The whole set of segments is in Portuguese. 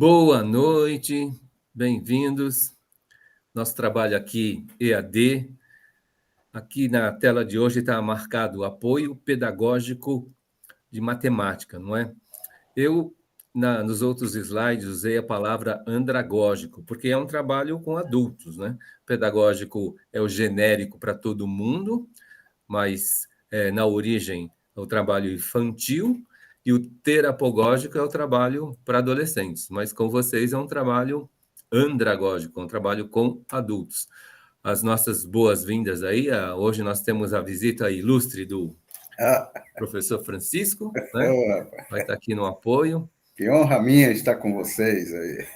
Boa noite, bem-vindos. Nosso trabalho aqui, EAD. Aqui na tela de hoje está marcado apoio pedagógico de matemática, não é? Eu, nos outros slides, usei a palavra andragógico, porque é um trabalho com adultos, né? Pedagógico é o genérico para todo mundo, mas na origem é o trabalho infantil, e o terapogógico é o trabalho para adolescentes, mas com vocês é um trabalho andragógico, um trabalho com adultos. As nossas boas-vindas aí, hoje nós temos a visita ilustre do professor Francisco, né? Vai estar aqui no apoio. Que honra minha estar com vocês aí.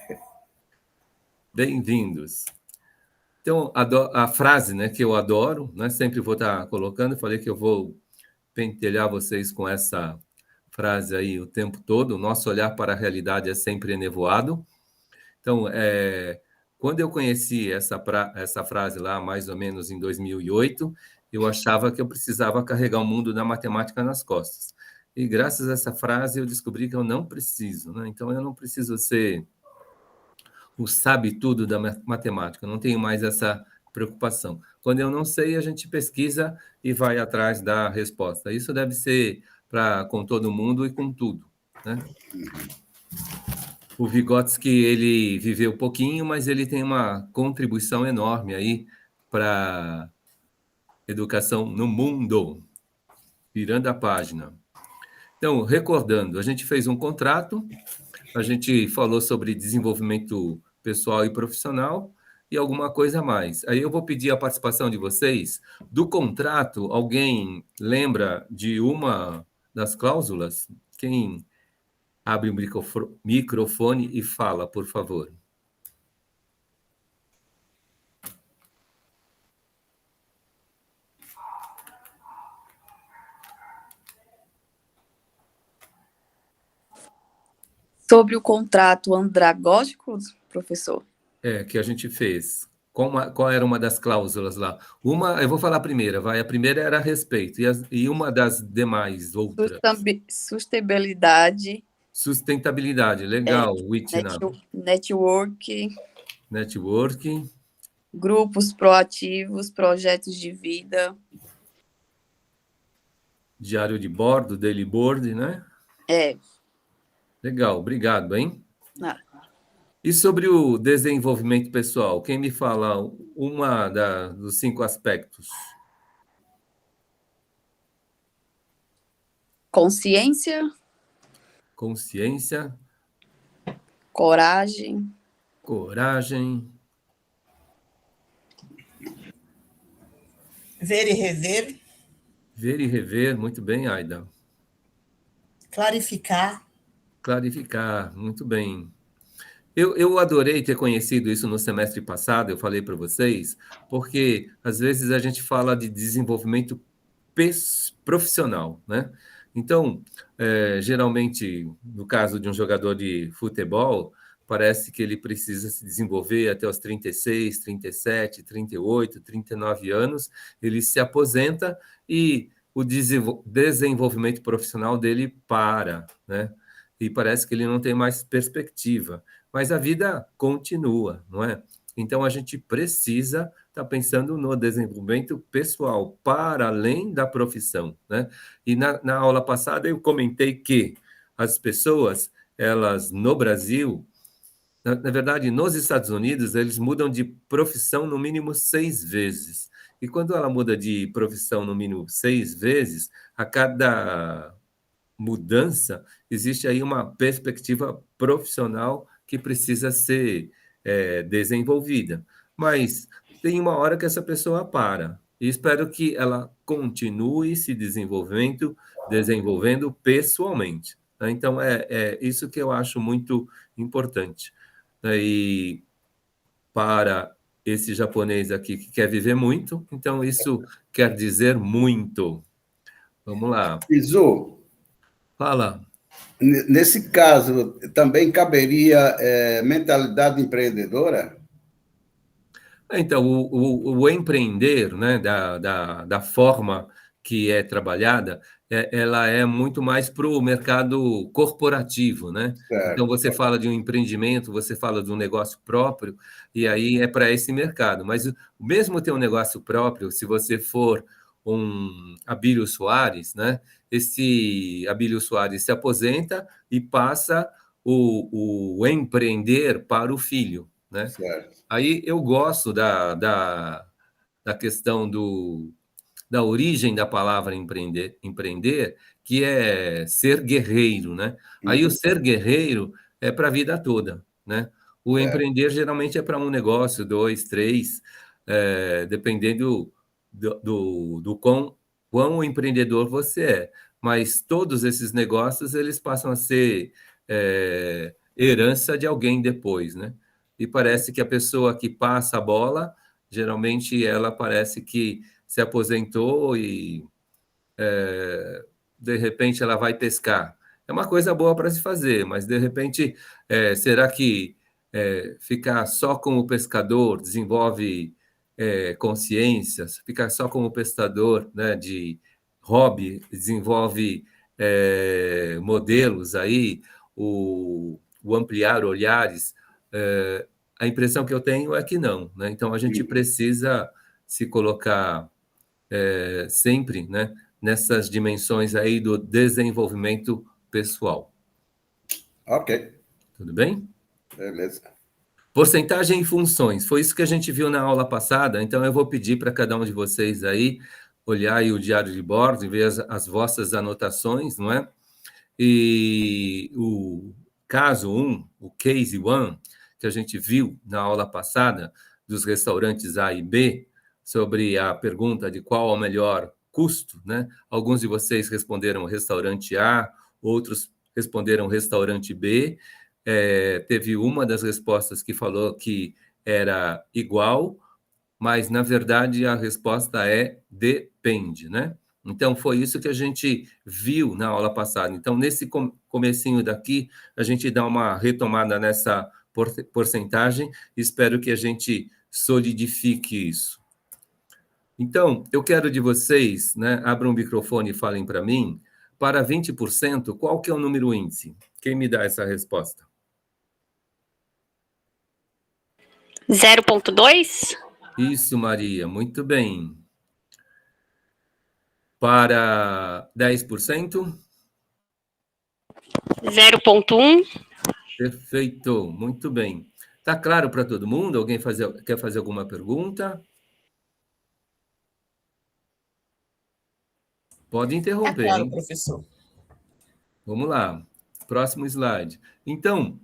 Bem-vindos. Então, a frase, né, que eu adoro, né, sempre vou estar colocando, falei que eu vou pentelhar vocês com essa frase aí o tempo todo: o nosso olhar para a realidade é sempre enevoado. Então, quando eu conheci essa frase lá, mais ou menos em 2008, eu achava que eu precisava carregar o mundo da matemática nas costas. E graças a essa frase eu descobri que eu não preciso, né? Então, eu não preciso ser o sabe-tudo da matemática, eu não tenho mais essa preocupação. Quando eu não sei, a gente pesquisa e vai atrás da resposta. Isso deve ser com todo mundo e com tudo, né? O Vygotsky, ele viveu pouquinho, mas ele tem uma contribuição enorme aí para educação no mundo. Virando a página. Então, recordando, a gente fez um contrato, a gente falou sobre desenvolvimento pessoal e profissional e alguma coisa a mais. Aí eu vou pedir a participação de vocês. Do contrato, alguém lembra de uma das cláusulas? Quem abre o microfone e fala, por favor. Sobre o contrato andragógico, professor? Que a gente fez. Qual era uma das cláusulas lá? Eu vou falar a primeira, vai. A primeira era a respeito, e uma das demais outras? Sustentabilidade. Sustentabilidade, legal, Witna. Network. Grupos proativos, projetos de vida. Diário de bordo, daily board, né? Legal, obrigado, hein? E sobre o desenvolvimento pessoal, quem me fala dos 5 aspectos? Consciência. Coragem. Ver e rever. Ver e rever, muito bem, Aida. Clarificar, muito bem. Eu adorei ter conhecido isso no semestre passado, eu falei para vocês, porque às vezes a gente fala de desenvolvimento profissional, né? Então, geralmente, no caso de um jogador de futebol, parece que ele precisa se desenvolver até os 36, 37, 38, 39 anos, ele se aposenta e o desenvolvimento profissional dele para, né? E parece que ele não tem mais perspectiva. Mas a vida continua, não é? Então, a gente precisa estar pensando no desenvolvimento pessoal, para além da profissão, né? E na aula passada eu comentei que as pessoas, elas no Brasil, na verdade, nos Estados Unidos, eles mudam de profissão no mínimo 6 vezes. E quando ela muda de profissão no mínimo 6 vezes, a cada mudança, existe aí uma perspectiva profissional que precisa ser desenvolvida. Mas tem uma hora que essa pessoa para. E espero que ela continue se desenvolvendo pessoalmente. Né? Então, é isso que eu acho muito importante. E para esse japonês aqui que quer viver muito, então isso quer dizer muito. Vamos lá. Izu, Fala. Nesse caso, também caberia mentalidade empreendedora? Então, o empreender, né, da forma que é trabalhada, ela é muito mais para o mercado corporativo, né? Então, você fala de um empreendimento, você fala de um negócio próprio, e aí é para esse mercado. Mas mesmo ter um negócio próprio, se você for um Abílio Soares, né? Esse Abílio Soares se aposenta e passa o empreender para o filho, né? Certo. Aí eu gosto da questão da origem da palavra empreender, que é ser guerreiro, né? Aí o ser guerreiro é para a vida toda, né? O empreender geralmente é para um negócio, dois, três, dependendo do quão empreendedor você é. Mas todos esses negócios, eles passam a ser herança de alguém depois, né? E parece que a pessoa que passa a bola, geralmente ela parece que se aposentou e, de repente, ela vai pescar. É uma coisa boa para se fazer, mas, de repente, será que ficar só como pescador desenvolve consciência? Ficar só como pescador, né, de hobby desenvolve modelos aí, o ampliar olhares? A impressão que eu tenho é que não, né? Então, a gente precisa se colocar sempre, né, nessas dimensões aí do desenvolvimento pessoal. Ok. Tudo bem? Beleza. Porcentagem e funções. Foi isso que a gente viu na aula passada, então eu vou pedir para cada um de vocês aí olhar aí o diário de bordo e ver as vossas anotações, não é? E o caso 1, o case 1, que a gente viu na aula passada dos restaurantes A e B, sobre a pergunta de qual é o melhor custo, né? Alguns de vocês responderam restaurante A, outros responderam restaurante B. Teve uma das respostas que falou que era igual, mas na verdade a resposta é depende, né? Então foi isso que a gente viu na aula passada. Então nesse comecinho daqui a gente dá uma retomada nessa porcentagem. Espero que a gente solidifique isso. Então eu quero de vocês, né? Abram o microfone e falem para mim. Para 20%, qual que é o número índice? Quem me dá essa resposta? 0,2? Isso, Maria, muito bem. Para 10%? 0,1? Perfeito, muito bem. Está claro para todo mundo? Alguém quer fazer alguma pergunta? Pode interromper, claro, hein? professor. Vamos lá. Próximo slide. Então,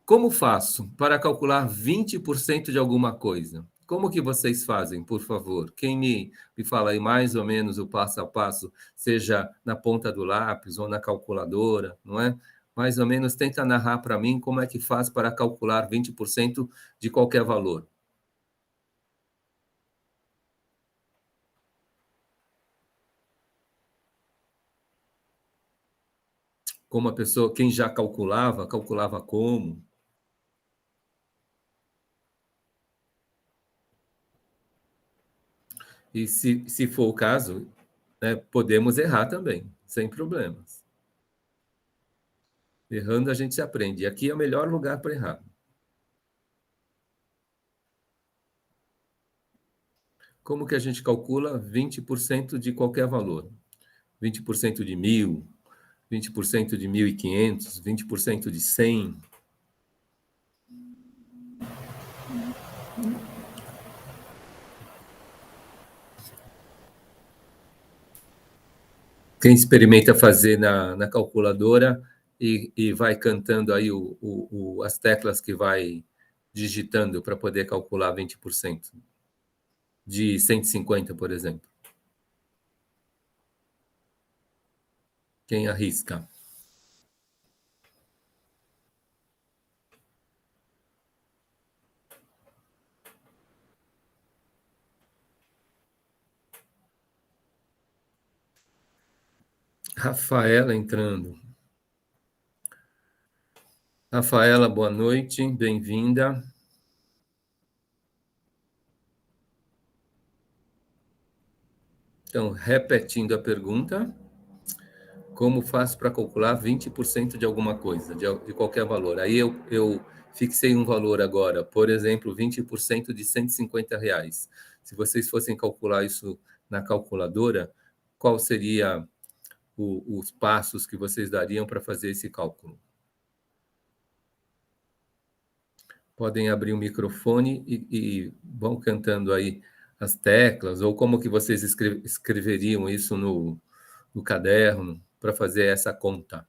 como faço para calcular 20% de alguma coisa? Como que vocês fazem, por favor? Quem me fala aí mais ou menos o passo a passo, seja na ponta do lápis ou na calculadora, não é? Mais ou menos tenta narrar para mim como é que faz para calcular 20% de qualquer valor. Como a pessoa, quem já calculava como? E se for o caso, né, podemos errar também, sem problemas. Errando a gente aprende. E aqui é o melhor lugar para errar. Como que a gente calcula 20% de qualquer valor? 20% de 1.000, 20% de 1.500, 20% de 100. Quem experimenta fazer na calculadora e vai cantando aí as teclas que vai digitando para poder calcular 20% de 150, por exemplo. Quem arrisca? Rafaela entrando. Rafaela, boa noite, bem-vinda. Então, repetindo a pergunta, Como faço para calcular 20% de alguma coisa, de qualquer valor? Aí eu fixei um valor agora, por exemplo, 20% de R$ 150. Se vocês fossem calcular isso na calculadora, qual seria os passos que vocês dariam para fazer esse cálculo? Podem abrir o microfone e vão cantando aí as teclas, ou como que vocês escreveriam isso no caderno para fazer essa conta.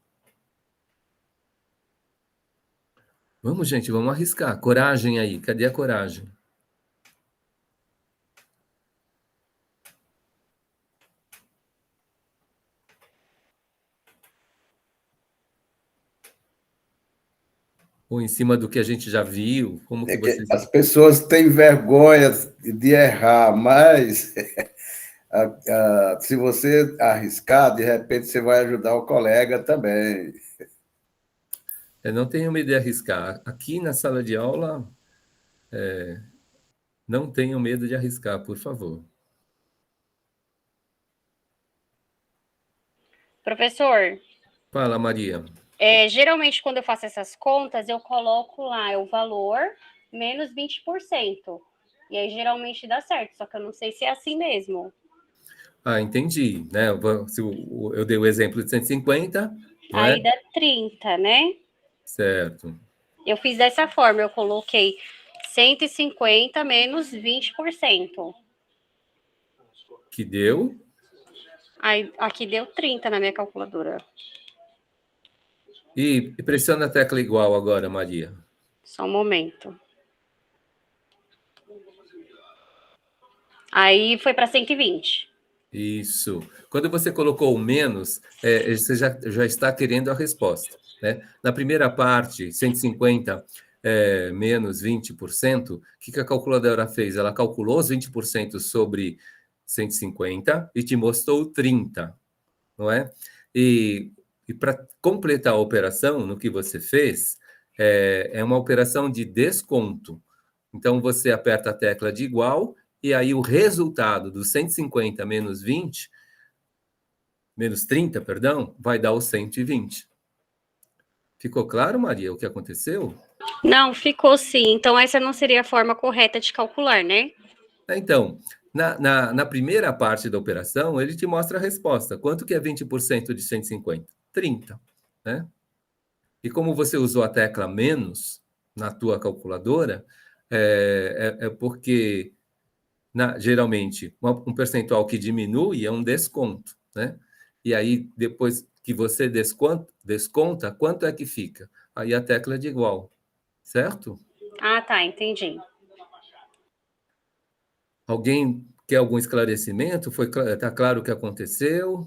Vamos, gente, vamos arriscar. Coragem aí, cadê a coragem? Ou em cima do que a gente já viu? Como que vocês... As pessoas têm vergonha de errar, mas se você arriscar, de repente você vai ajudar o colega também. Eu não tenho medo de arriscar. Aqui na sala de aula, não tenham medo de arriscar, por favor. Professor, Fala, Maria. geralmente quando eu faço essas contas, eu coloco lá o valor menos 20%. E aí geralmente dá certo, só que eu não sei se é assim mesmo. Ah, entendi, né? Se eu dei o exemplo de 150, não Aí é? dá 30, né? Certo. Eu fiz dessa forma, eu coloquei 150 menos 20%. Que deu? Aí aqui deu 30 na minha calculadora. E pressiona a tecla igual agora, Maria. Só um momento. Aí foi para 120. Isso. Quando você colocou o menos, você já está querendo a resposta, né? Na primeira parte, 150 menos 20%, o que a calculadora fez? Ela calculou os 20% sobre 150 e te mostrou 30, não é? E para completar a operação, no que você fez, é uma operação de desconto. Então, você aperta a tecla de igual, e aí o resultado do 150 menos 20, menos 30, perdão, vai dar o 120. Ficou claro, Maria, o que aconteceu? Não, ficou sim. Então, essa não seria a forma correta de calcular, né? Então, na primeira parte da operação, ele te mostra a resposta. Quanto que é 20% de 150? 30, né? E como você usou a tecla menos na tua calculadora, porque geralmente um percentual que diminui é um desconto, né? E aí, depois que você desconta, quanto é que fica? Aí a tecla é de igual, certo? Ah, tá, entendi. Alguém quer algum esclarecimento? Tá claro o que aconteceu?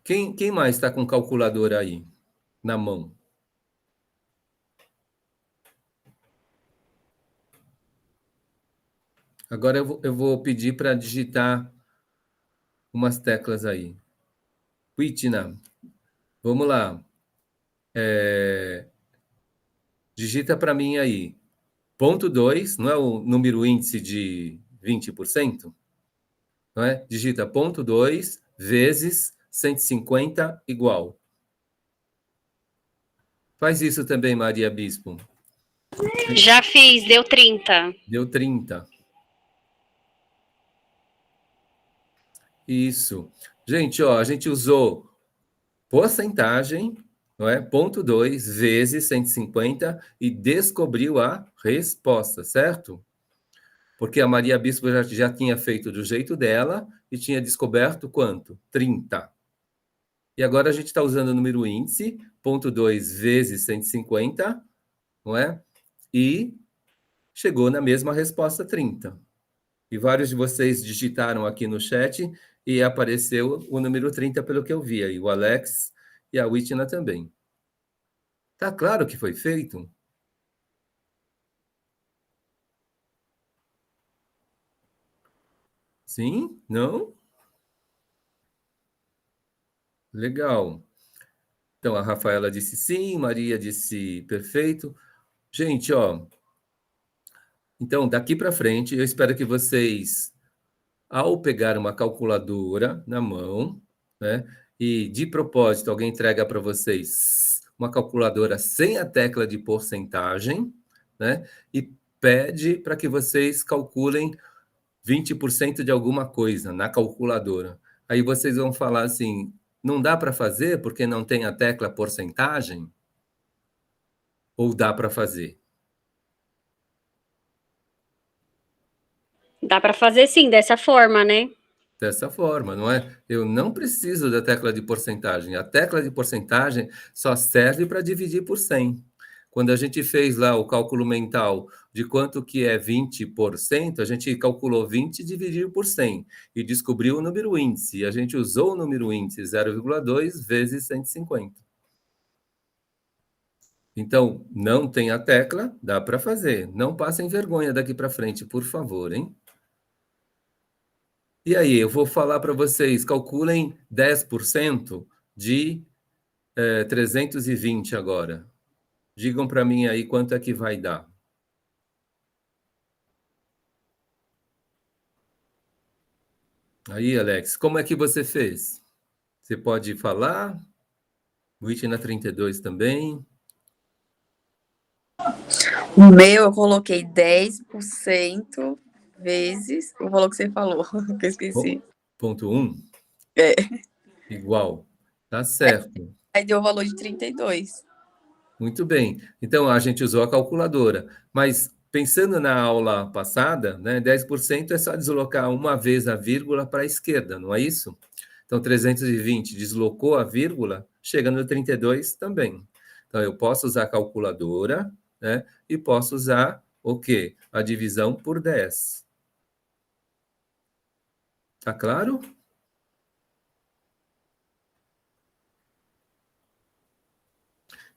Quem mais está com calculadora aí na mão? Agora eu vou pedir para digitar umas teclas aí. Witna, vamos lá. Digita para mim aí. Ponto 2, não é o número índice de 20%? Não é? Digita ponto 2 vezes 150 igual. Faz isso também, Maria Bispo. Já fiz, deu 30. Deu 30. Isso. Gente, ó, a gente usou porcentagem, não é? Ponto 2 vezes 150 e descobriu a resposta, certo? Porque a Maria Bispo já tinha feito do jeito dela e tinha descoberto quanto? 30. E agora a gente está usando o número índice, ponto 2 vezes 150, não é? E chegou na mesma resposta, 30. E vários de vocês digitaram aqui no chat e apareceu o número 30 pelo que eu vi aí, o Alex e a Witna também. Tá claro que foi feito? Sim? Não? Legal. Então, a Rafaela disse sim, Maria disse perfeito. Gente, ó, então, daqui para frente, eu espero que vocês ao pegar uma calculadora na mão, né, e de propósito alguém entrega para vocês uma calculadora sem a tecla de porcentagem, né, e pede para que vocês calculem 20% de alguma coisa na calculadora. Aí vocês vão falar assim, não dá para fazer porque não tem a tecla porcentagem? Ou dá para fazer? Dá para fazer sim, dessa forma, né? Dessa forma, não é? Eu não preciso da tecla de porcentagem. A tecla de porcentagem só serve para dividir por 100. Quando a gente fez lá o cálculo mental de quanto que é 20%, a gente calculou 20 e dividiu por 100 e descobriu o número índice. E a gente usou o número índice 0,2 vezes 150. Então, não tem a tecla, dá para fazer. Não passem vergonha daqui para frente, por favor, hein? E aí, eu vou falar para vocês, calculem 10% de 320 agora. Digam para mim aí quanto é que vai dar. Aí, Alex, como é que você fez? Você pode falar? O It na 32 também. O meu eu coloquei 10% vezes o valor que você falou, que eu esqueci. Ponto 1? É. Igual. Tá certo. Aí deu o valor de 32. Muito bem. Então, a gente usou a calculadora. Mas, pensando na aula passada, né, 10% é só deslocar uma vez a vírgula para a esquerda, não é isso? Então, 320 deslocou a vírgula, chega no 32 também. Então, eu posso usar a calculadora, né, e posso usar o quê? A divisão por 10. Tá claro?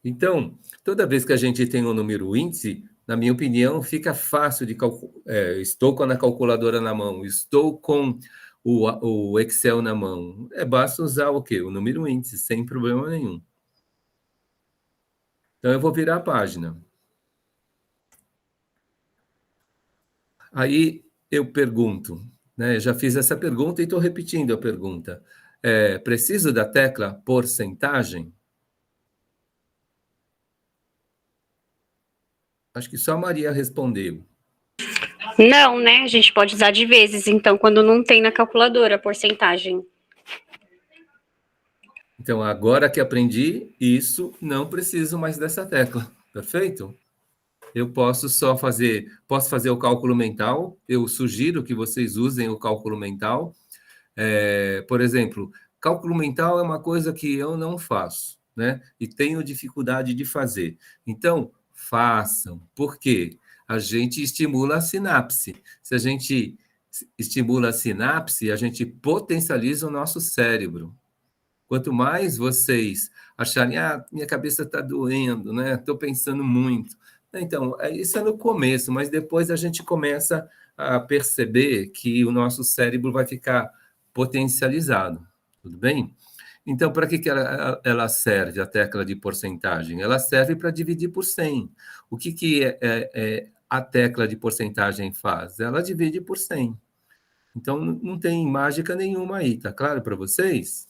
Então, toda vez que a gente tem um número índice, na minha opinião, fica fácil de calcular. Estou com a calculadora na mão, estou com o Excel na mão. Basta usar o quê? O número índice, sem problema nenhum. Então, eu vou virar a página. Aí eu pergunto, né? Já fiz essa pergunta e estou repetindo a pergunta. Preciso da tecla porcentagem? Acho que só a Maria respondeu. Não, né? A gente pode usar de vezes, então, quando não tem na calculadora a porcentagem. Então, agora que aprendi isso, não preciso mais dessa tecla. Perfeito? Eu posso fazer o cálculo mental. Eu sugiro que vocês usem o cálculo mental. Por exemplo, cálculo mental é uma coisa que eu não faço, né? E tenho dificuldade de fazer. Então, façam. Por quê? A gente estimula a sinapse. Se a gente estimula a sinapse, a gente potencializa o nosso cérebro. Quanto mais vocês acharem, minha cabeça está doendo, né? Estou pensando muito. Então, isso é no começo, mas depois a gente começa a perceber que o nosso cérebro vai ficar potencializado, tudo bem? Então, para que ela serve, a tecla de porcentagem? Ela serve para dividir por 100. O que a tecla de porcentagem faz? Ela divide por 100. Então, não tem mágica nenhuma aí, tá claro para vocês?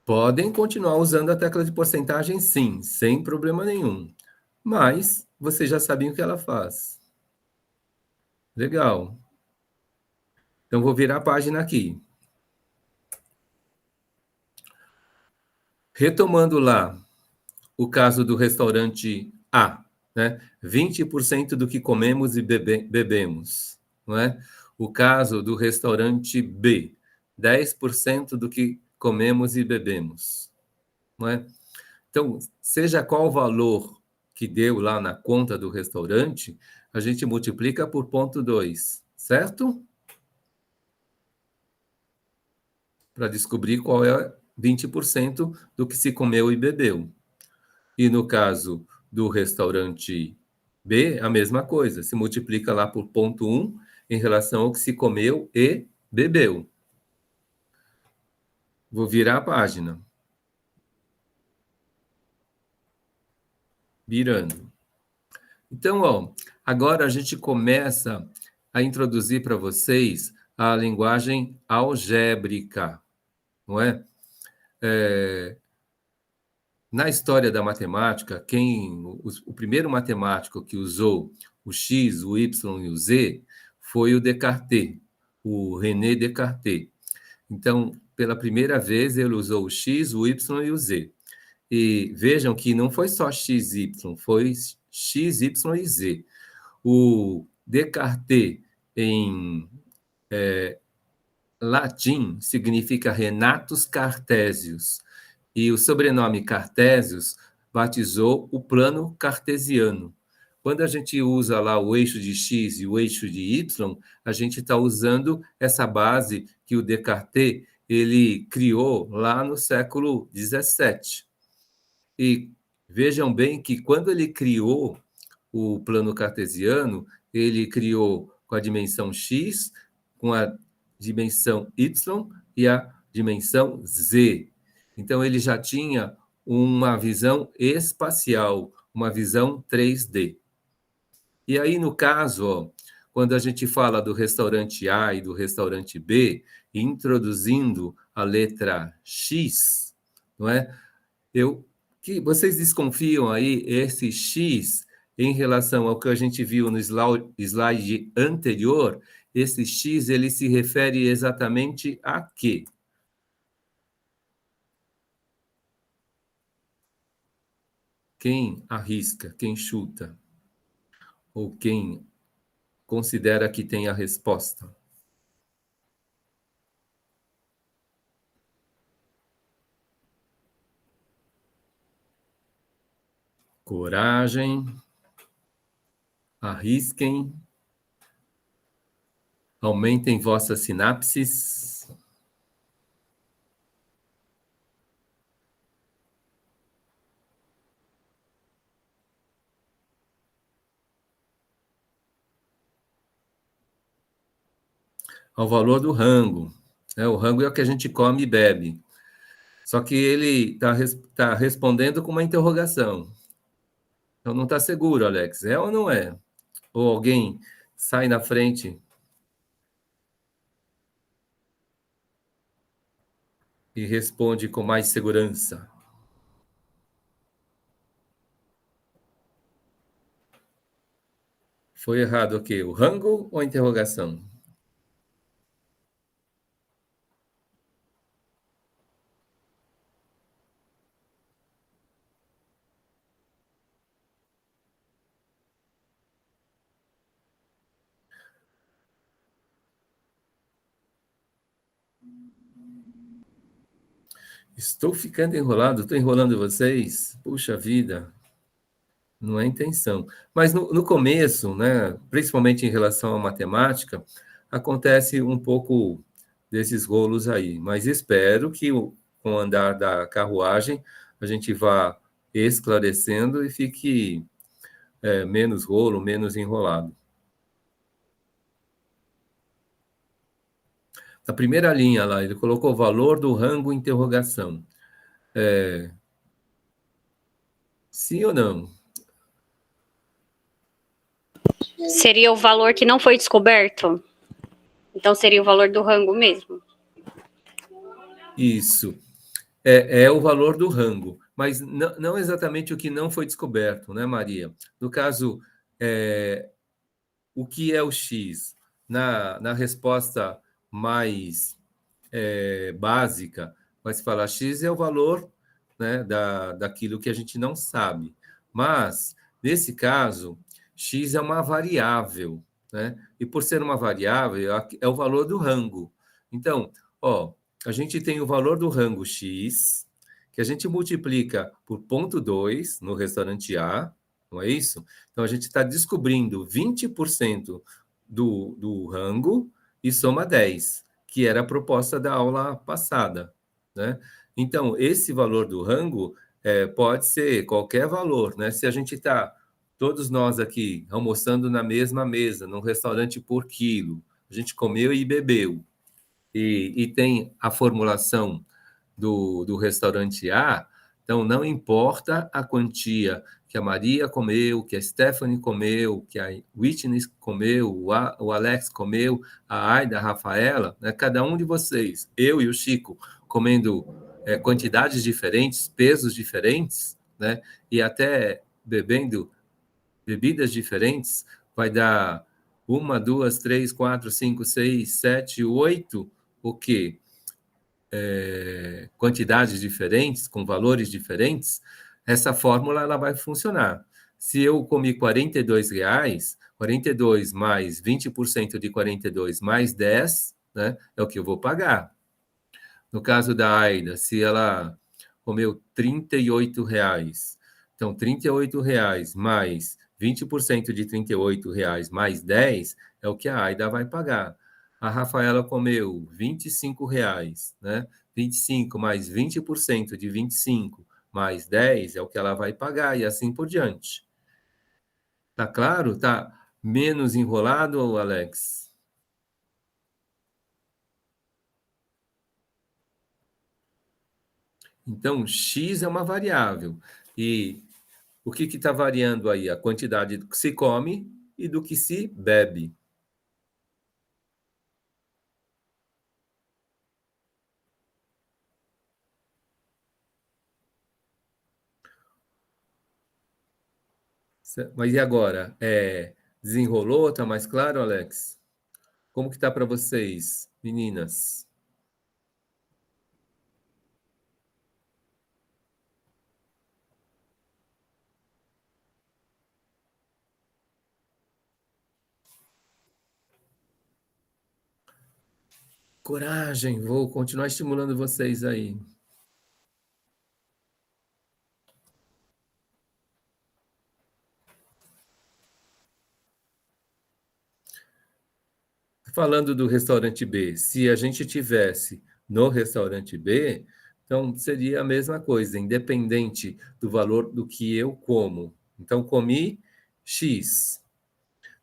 Podem continuar usando a tecla de porcentagem, sim, sem problema nenhum. Mas vocês já sabem o que ela faz. Legal. Então, vou virar a página aqui. Retomando lá o caso do restaurante A, né? 20% do que comemos e bebemos, não é? O caso do restaurante B, 10% do que comemos e bebemos, não é? Então, seja qual o valor que deu lá na conta do restaurante, a gente multiplica por 0,2, certo? Para descobrir qual é 20% do que se comeu e bebeu. E no caso do restaurante B, a mesma coisa, se multiplica lá por 0,1 em relação ao que se comeu e bebeu. Vou virar a página. Virando. Então, ó, agora a gente começa a introduzir para vocês a linguagem algébrica, não é? Na história da matemática, o primeiro matemático que usou o x, o y e o z foi o Descartes, o René Descartes. Então, pela primeira vez, ele usou o x, o y e o z. E vejam que não foi só x, y, foi x, y e z. O Descartes, em latim, significa Renatus Cartesius. E o sobrenome Cartesius batizou o plano cartesiano. Quando a gente usa lá o eixo de x e o eixo de y, a gente está usando essa base que o Descartes ele criou lá no século XVII. E vejam bem que quando ele criou o plano cartesiano, ele criou com a dimensão x, com a dimensão y e a dimensão z. Então, ele já tinha uma visão espacial, uma visão 3D. E aí, no caso, ó, quando a gente fala do restaurante A e do restaurante B, introduzindo a letra X, não é? Que vocês desconfiam aí esse X em relação ao que a gente viu no slide anterior? Esse X ele se refere exatamente a quê? Quem arrisca, quem chuta? Ou quem considera que tem a resposta? Coragem, arrisquem, aumentem vossas sinapses. Ao valor do rango. O rango é o que a gente come e bebe. Só que ele tá respondendo com uma interrogação. Então não está seguro, Alex. É ou não é? Ou alguém sai na frente e responde com mais segurança? Foi errado o quê? O rango ou a interrogação? Estou ficando enrolado? Estou enrolando vocês? Puxa vida, não é intenção. Mas no começo, né, principalmente em relação à matemática, acontece um pouco desses rolos aí. Mas espero que com o andar da carruagem a gente vá esclarecendo e fique menos rolo, menos enrolado. Na primeira linha lá, ele colocou o valor do rango interrogação. Sim ou não? Seria o valor que não foi descoberto? Então seria o valor do rango mesmo? Isso. É o valor do rango, mas não exatamente o que não foi descoberto, né, Maria? No caso, o que é o X? Na resposta mais básica, vai se falar X é o valor, né, daquilo que a gente não sabe. Mas, nesse caso, X é uma variável, né? E por ser uma variável, é o valor do rango. Então, ó, a gente tem o valor do rango X, que a gente multiplica por 0,2 no restaurante A, não é isso? Então, a gente está descobrindo 20% do rango e soma 10, que era a proposta da aula passada, né? Então, esse valor do rango pode ser qualquer valor, né? Se a gente está, todos nós aqui, almoçando na mesma mesa, num restaurante por quilo, a gente comeu e bebeu, e tem a formulação do restaurante A, Então, não importa a quantia que a Maria comeu, que a Stephanie comeu, que a Whitney comeu, o Alex comeu, a Aida, a Rafaela, né? Cada um de vocês, eu e o Chico, comendo quantidades diferentes, pesos diferentes, né? E até bebendo bebidas diferentes, vai dar 1, 2, 3, 4, 5, 6, 7, 8, o quê? Quantidades diferentes, com valores diferentes, essa fórmula ela vai funcionar. Se eu comi R$ 42, 42 mais 20% de 42 mais 10, né, é o que eu vou pagar. No caso da Aida, se ela comeu R$ 38, então R$ 38 mais 20% de R$ 38 mais 10 é o que a Aida vai pagar. A Rafaela comeu R$ 25, né? 25 mais 20% de 25 mais 10 é o que ela vai pagar, e assim por diante. Tá claro? Tá menos enrolado, Alex? Então, X é uma variável. E o que está variando aí? A quantidade do que se come e do que se bebe. Mas e agora? Desenrolou? Está mais claro, Alex? Como que está para vocês, meninas? Coragem, vou continuar estimulando vocês aí. Falando do restaurante B, se a gente tivesse no restaurante B, então seria a mesma coisa, independente do valor do que eu como. Então, comi X,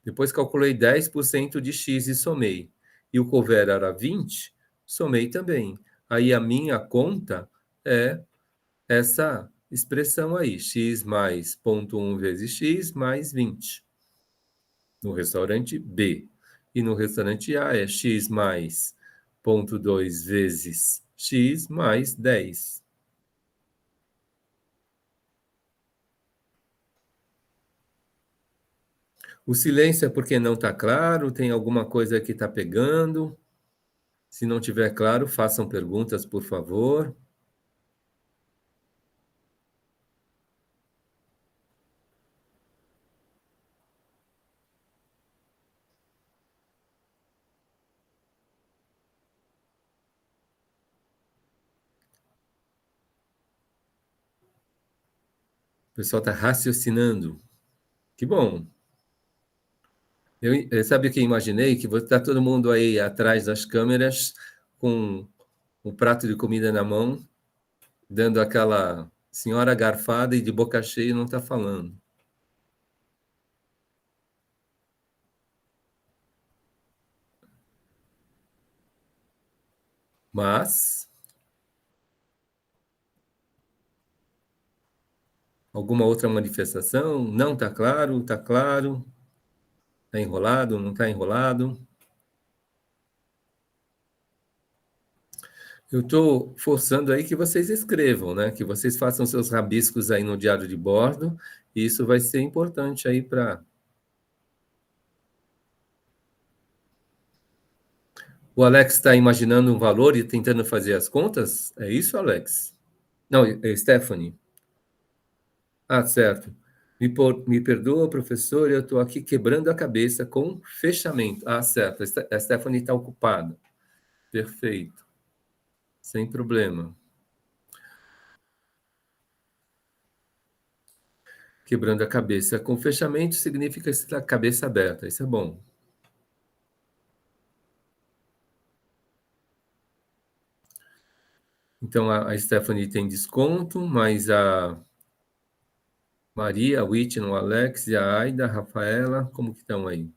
depois calculei 10% de X e somei. E o cover era 20, somei também. Aí a minha conta é essa expressão aí, X mais 0,1 vezes X mais 20. No restaurante B. E no restaurante A é X mais 0,2 vezes X mais 10. O silêncio é porque não está claro, tem alguma coisa que está pegando. Se não tiver claro, façam perguntas, por favor. O pessoal está raciocinando. Que bom. Sabe o que eu imaginei? Que está todo mundo aí atrás das câmeras com um prato de comida na mão, dando aquela senhora garfada e de boca cheia não está falando. Mas, alguma outra manifestação? Não está claro? Está claro? Está enrolado? Não está enrolado? Eu estou forçando aí que vocês escrevam, né? Que vocês façam seus rabiscos aí no diário de bordo, e isso vai ser importante aí para... O Alex está imaginando um valor e tentando fazer as contas? É isso, Alex? Não, Stephanie. Ah, certo. Me perdoa, professor, eu estou aqui quebrando a cabeça com fechamento. Ah, certo. A Stephanie está ocupada. Perfeito. Sem problema. Quebrando a cabeça com fechamento significa estar cabeça aberta. Isso é bom. Então, a Stephanie tem desconto, mas a Maria, a Whitney, o Alex e a Aida, a Rafaela, como que estão aí?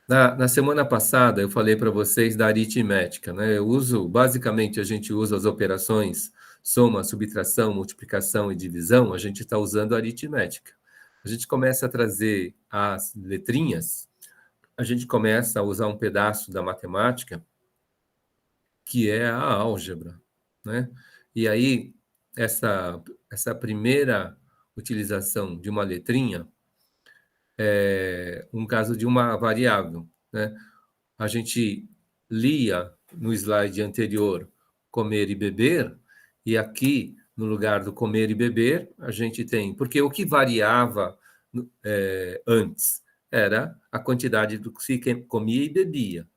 Na semana passada, eu falei para vocês da aritmética, né? Basicamente, a gente usa as operações soma, subtração, multiplicação e divisão, a gente está usando a aritmética. A gente começa a trazer as letrinhas, a gente começa a usar um pedaço da matemática, que é a álgebra, né? E aí, essa primeira utilização de uma letrinha é um caso de uma variável, né? A gente lia no slide anterior comer e beber, e aqui, no lugar do comer e beber, a gente tem. Porque o que variava antes era a quantidade do que se comia e bebia.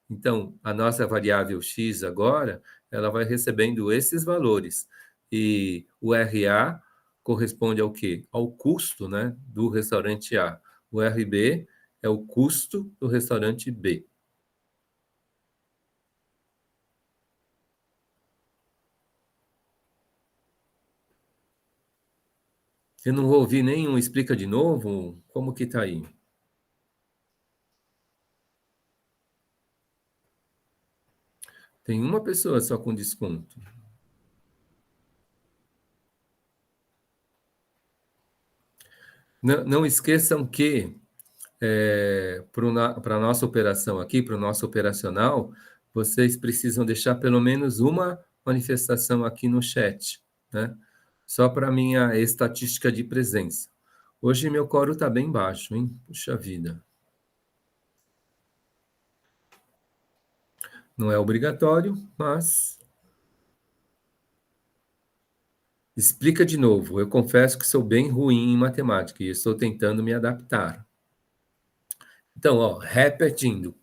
Então, a nossa variável x agora, ela vai recebendo esses valores. E o RA corresponde ao quê? Ao custo, né, do restaurante A. O RB é o custo do restaurante B. Eu não ouvi nenhum, explica de novo como que está aí. Tem uma pessoa só com desconto. Não esqueçam que para a nossa operação aqui, para o nosso operacional, vocês precisam deixar pelo menos uma manifestação aqui no chat, né? Só para a minha estatística de presença. Hoje meu coro está bem baixo, hein? Puxa vida. Não é obrigatório, mas explica de novo. Eu confesso que sou bem ruim em matemática e estou tentando me adaptar. Então, ó, repetindo.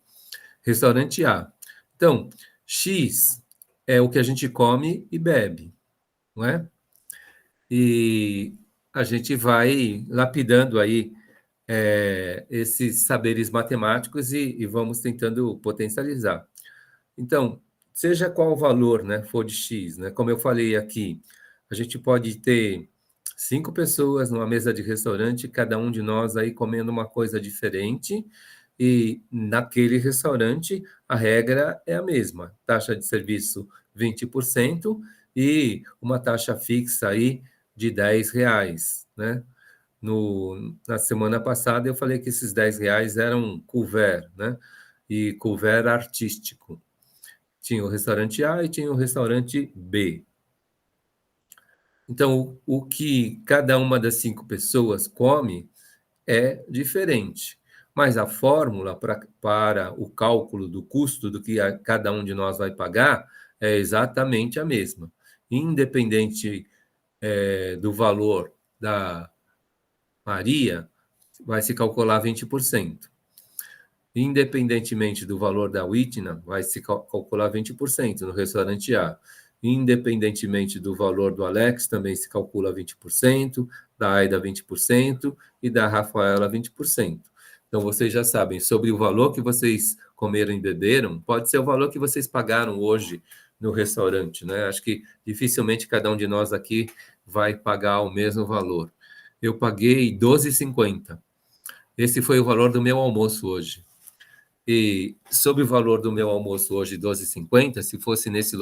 Restaurante A. Então, X é o que a gente come e bebe, não é? E a gente vai lapidando aí esses saberes matemáticos e vamos tentando potencializar. Então, seja qual o valor, né, for de X, né? Como eu falei aqui, a gente pode ter 5 pessoas numa mesa de restaurante, cada um de nós aí comendo uma coisa diferente, e naquele restaurante a regra é a mesma, taxa de serviço 20% e uma taxa fixa aí de R$ 10, né? Na semana passada eu falei que esses R$ 10 eram couvert, né? E couvert artístico. Tinha o restaurante A e tinha o restaurante B. Então, o que cada uma das 5 pessoas come é diferente, mas a fórmula para o cálculo do custo do que cada um de nós vai pagar é exatamente a mesma. Independente do valor da Maria, vai se calcular 20%. Independentemente do valor da Whitna, vai se calcular 20% no restaurante A. Independentemente do valor do Alex, também se calcula 20%, da Aida 20% e da Rafaela 20%. Então, vocês já sabem, sobre o valor que vocês comeram e beberam, pode ser o valor que vocês pagaram hoje no restaurante, né? Acho que dificilmente cada um de nós aqui vai pagar o mesmo valor. Eu paguei R$ 12,50. Esse foi o valor do meu almoço hoje. E sobre o valor do meu almoço hoje, R$ 12,50, se fosse nesse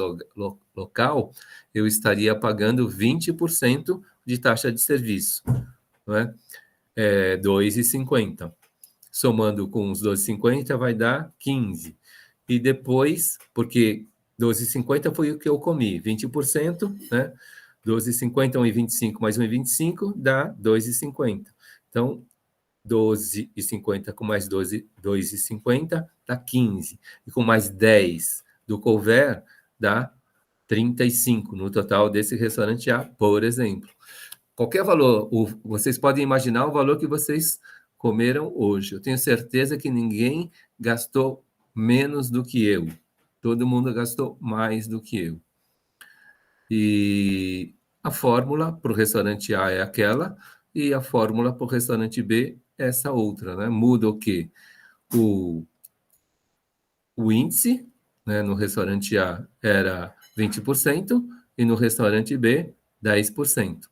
local, eu estaria pagando 20% de taxa de serviço, não é? R$ 2,50. Somando com os 12,50 vai dar 15. E depois, porque 12,50 foi o que eu comi, 20%, né? 12,50, 1,25 mais 1,25 dá 2,50. Então, 12,50 com mais 2,50 dá 15. E com mais 10 do couvert dá 35 no total desse restaurante A, por exemplo. Qualquer valor, vocês podem imaginar o valor que vocês comeram hoje. Eu tenho certeza que ninguém gastou menos do que eu. Todo mundo gastou mais do que eu. E a fórmula para o restaurante A é aquela, e a fórmula para o restaurante B é essa outra, né? Muda o quê? O índice, né, no restaurante A era 20% e no restaurante B, 10%.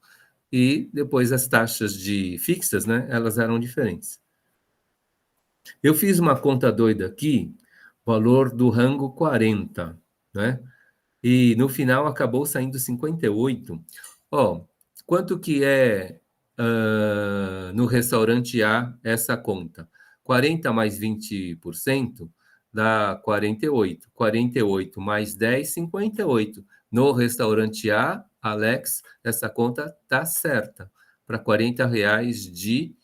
E depois as taxas de fixas, né, elas eram diferentes. Eu fiz uma conta doida aqui, valor do rango 40, né? E no final acabou saindo 58. Ó, quanto que é no restaurante A essa conta? 40 mais 20% dá 48. 48 mais 10, 58. No restaurante A, Alex, essa conta tá certa. Para R$ 40 de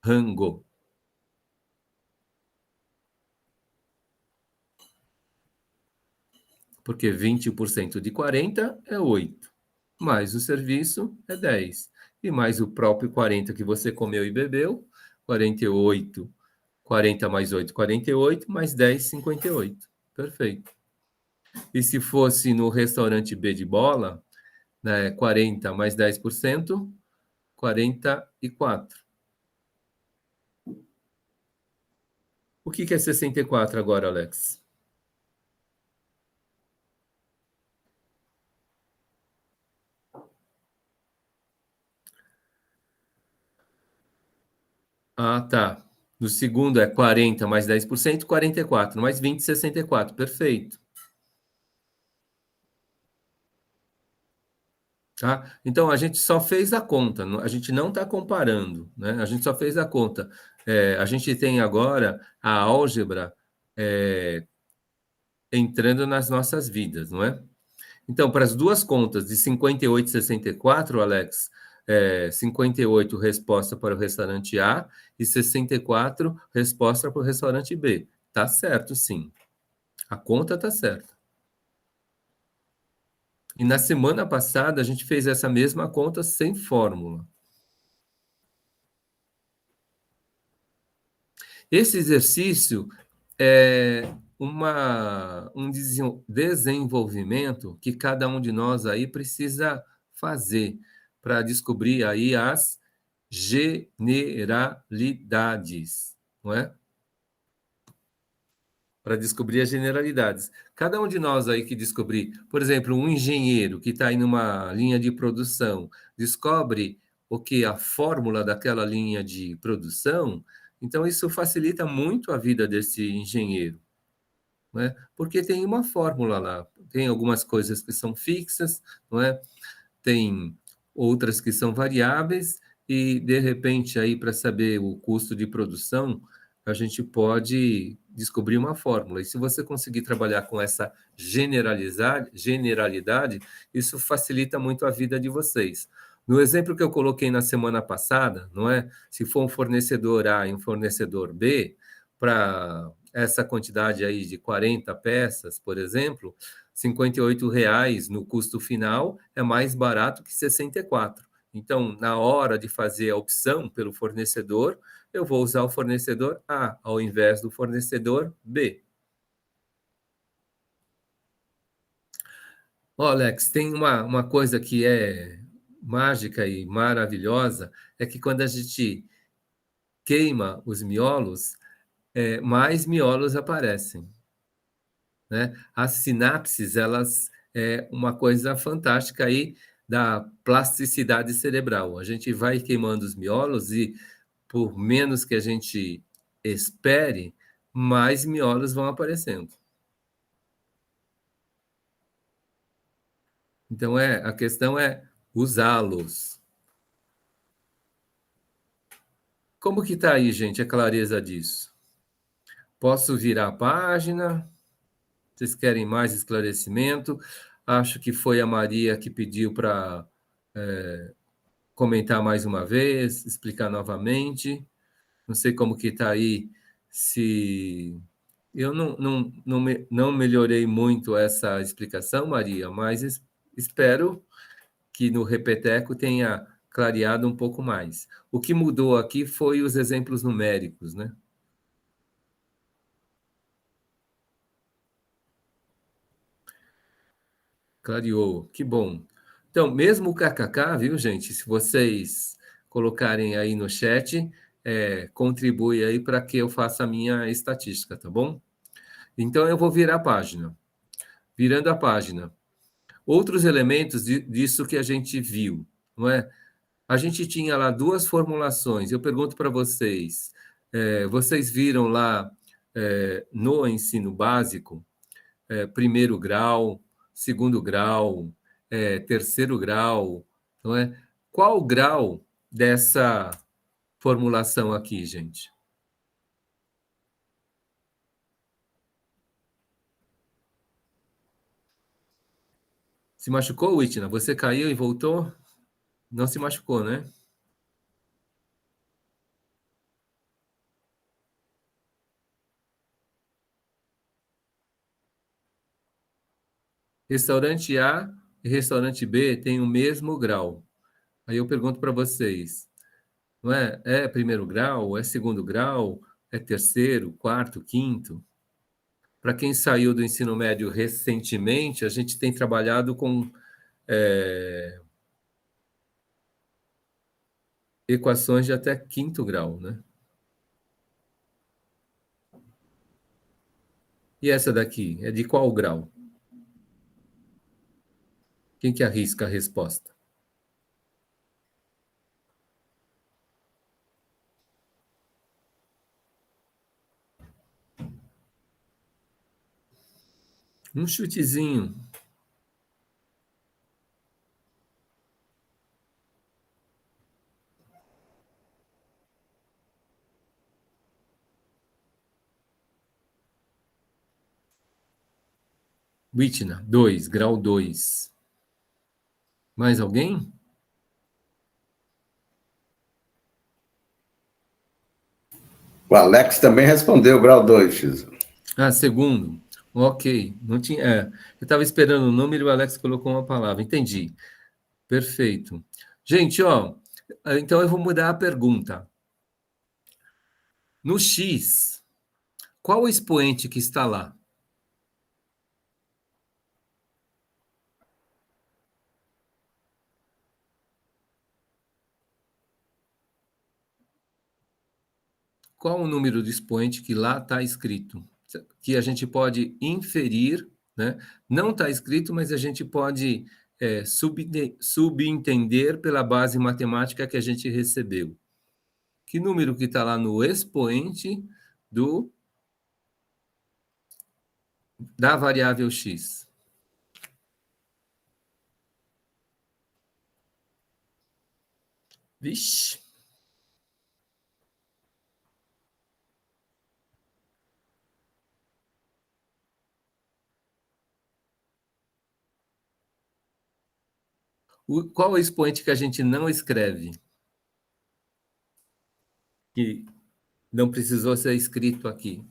rango. Porque 20% de 40 é 8, mais o serviço é 10, e mais o próprio 40 que você comeu e bebeu, 48, 40 mais 8, 48, mais 10, 58. Perfeito. E se fosse no restaurante B de bola, né, 40 mais 10%, 44. O que é 64 agora, Alex? Ah, tá. No segundo é 40 mais 10%, 44, mais 20, 64. Perfeito. Tá? Então, a gente só fez a conta, a gente não está comparando, né? A gente só fez a conta. A gente tem agora a álgebra entrando nas nossas vidas, não é? Então, para as duas contas de 58 e 64, Alex, 58 resposta para o restaurante A e 64 resposta para o restaurante B. Tá certo, sim. A conta tá certa. E na semana passada a gente fez essa mesma conta sem fórmula. Esse exercício é um desenvolvimento que cada um de nós aí precisa fazer para descobrir aí as generalidades, não é? Para descobrir as generalidades. Cada um de nós aí que descobrir, por exemplo, um engenheiro que está aí numa linha de produção, descobre o que a fórmula daquela linha de produção, então isso facilita muito a vida desse engenheiro, né? Porque tem uma fórmula lá, tem algumas coisas que são fixas, não é? Tem outras que são variáveis e de repente aí para saber o custo de produção, a gente pode descobrir uma fórmula. E se você conseguir trabalhar com essa generalidade, isso facilita muito a vida de vocês. No exemplo que eu coloquei na semana passada, não é? Se for um fornecedor A e um fornecedor B, para essa quantidade aí de 40 peças, por exemplo, R$ 58 no custo final é mais barato que 64. Então, na hora de fazer a opção pelo fornecedor, eu vou usar o fornecedor A ao invés do fornecedor B. Ó, Alex, tem uma coisa que é mágica e maravilhosa, é que quando a gente queima os miolos, mais miolos aparecem, né? As sinapses, elas é uma coisa fantástica aí da plasticidade cerebral. A gente vai queimando os miolos e, por menos que a gente espere, mais miolos vão aparecendo. Então, a questão é usá-los. Como que está aí, gente, a clareza disso? Posso virar a página? Vocês querem mais esclarecimento? Acho que foi a Maria que pediu para comentar mais uma vez, explicar novamente. Não sei como que está aí, se... Eu não melhorei muito essa explicação, Maria, mas espero que no Repeteco tenha clareado um pouco mais. O que mudou aqui foi os exemplos numéricos, né? Clareou, que bom. Então, mesmo o KKK, viu, gente? Se vocês colocarem aí no chat, contribui aí para que eu faça a minha estatística, tá bom? Então, eu vou virar a página. Virando a página. Outros elementos disso que a gente viu, não é? A gente tinha lá duas formulações. Eu pergunto para vocês, Vocês viram lá no ensino básico, primeiro grau, segundo grau, terceiro grau, não é? Qual o grau dessa formulação aqui, gente? Se machucou, Whitna? Você caiu e voltou? Não se machucou, né? Restaurante A e restaurante B têm o mesmo grau. Aí eu pergunto para vocês, não é? É primeiro grau? É segundo grau? É terceiro, quarto, quinto? Para quem saiu do ensino médio recentemente, a gente tem trabalhado com equações de até quinto grau, né? E essa daqui é de qual grau? Quem que arrisca a resposta? Um chutezinho. Whitna, 2, grau 2. Mais alguém? O Alex também respondeu, grau 2, X. Ah, segundo. Ok. Não tinha, eu estava esperando o número e o Alex colocou uma palavra. Entendi. Perfeito. Gente, ó, então eu vou mudar a pergunta. No X, qual o expoente que está lá? Qual o número do expoente que lá está escrito? Que a gente pode inferir, né? Não está escrito, mas a gente pode subentender pela base matemática que a gente recebeu. Que número que está lá no expoente da variável x? Vixe! Qual é o expoente que a gente não escreve? Que não precisou ser escrito aqui.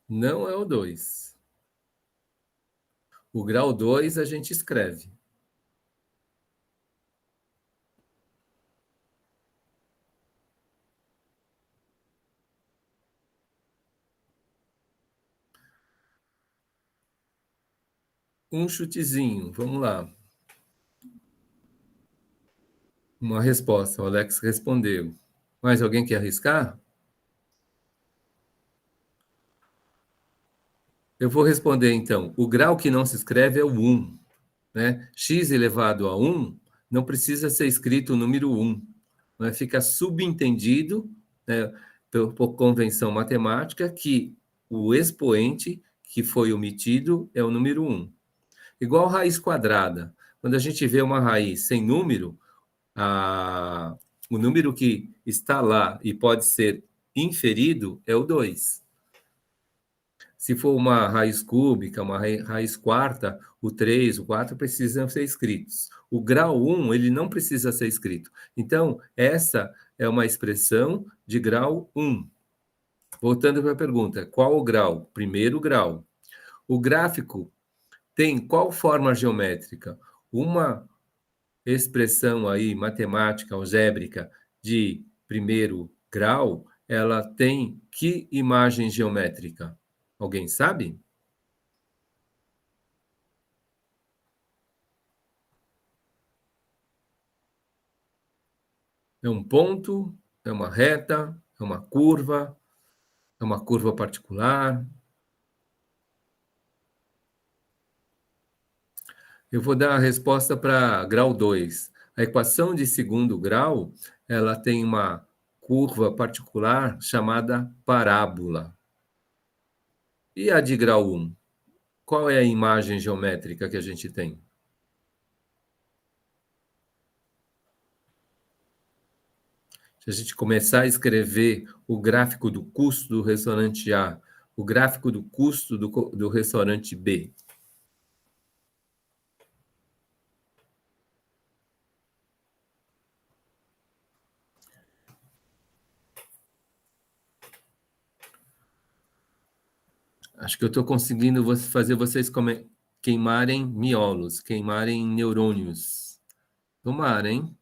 Não é o 2. O grau 2 a gente escreve. Um chutezinho, vamos lá. Uma resposta, o Alex respondeu. Mais alguém quer arriscar? Eu vou responder então. O grau que não se escreve é o 1. Né? X elevado a 1 não precisa ser escrito o número 1. Né? Fica subentendido, né, por convenção matemática, que o expoente que foi omitido é o número 1. Igual raiz quadrada. Quando a gente vê uma raiz sem número, o número que está lá e pode ser inferido é o 2. Se for uma raiz cúbica, uma raiz quarta, o 3, o 4 precisam ser escritos. O grau 1, ele não precisa ser escrito. Então, essa é uma expressão de grau 1. Voltando para a pergunta, qual o grau? Primeiro grau. O gráfico tem qual forma geométrica? Uma expressão aí matemática, algébrica de primeiro grau, ela tem que imagem geométrica? Alguém sabe? É um ponto? É uma reta? É uma curva? É uma curva particular? Eu vou dar a resposta para grau 2. A equação de segundo grau, ela tem uma curva particular chamada parábola. E a de grau 1? Qual é a imagem geométrica que a gente tem? Se a gente começar a escrever o gráfico do custo do restaurante A, o gráfico do custo do restaurante B, acho que eu estou conseguindo fazer vocês queimarem miolos, queimarem neurônios. Tomara, hein?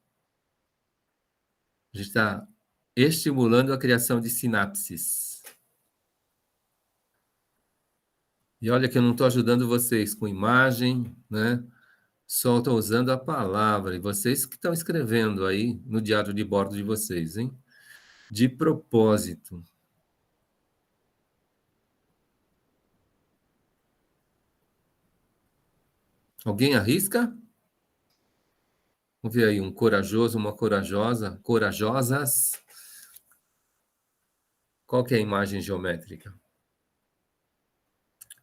A gente está estimulando a criação de sinapses. E olha que eu não estou ajudando vocês com imagem, né? Só estou usando a palavra. E vocês que estão escrevendo aí no diário de bordo de vocês, hein? De propósito. Alguém arrisca? Vamos ver aí, um corajoso, uma corajosa. Corajosas. Qual que é a imagem geométrica?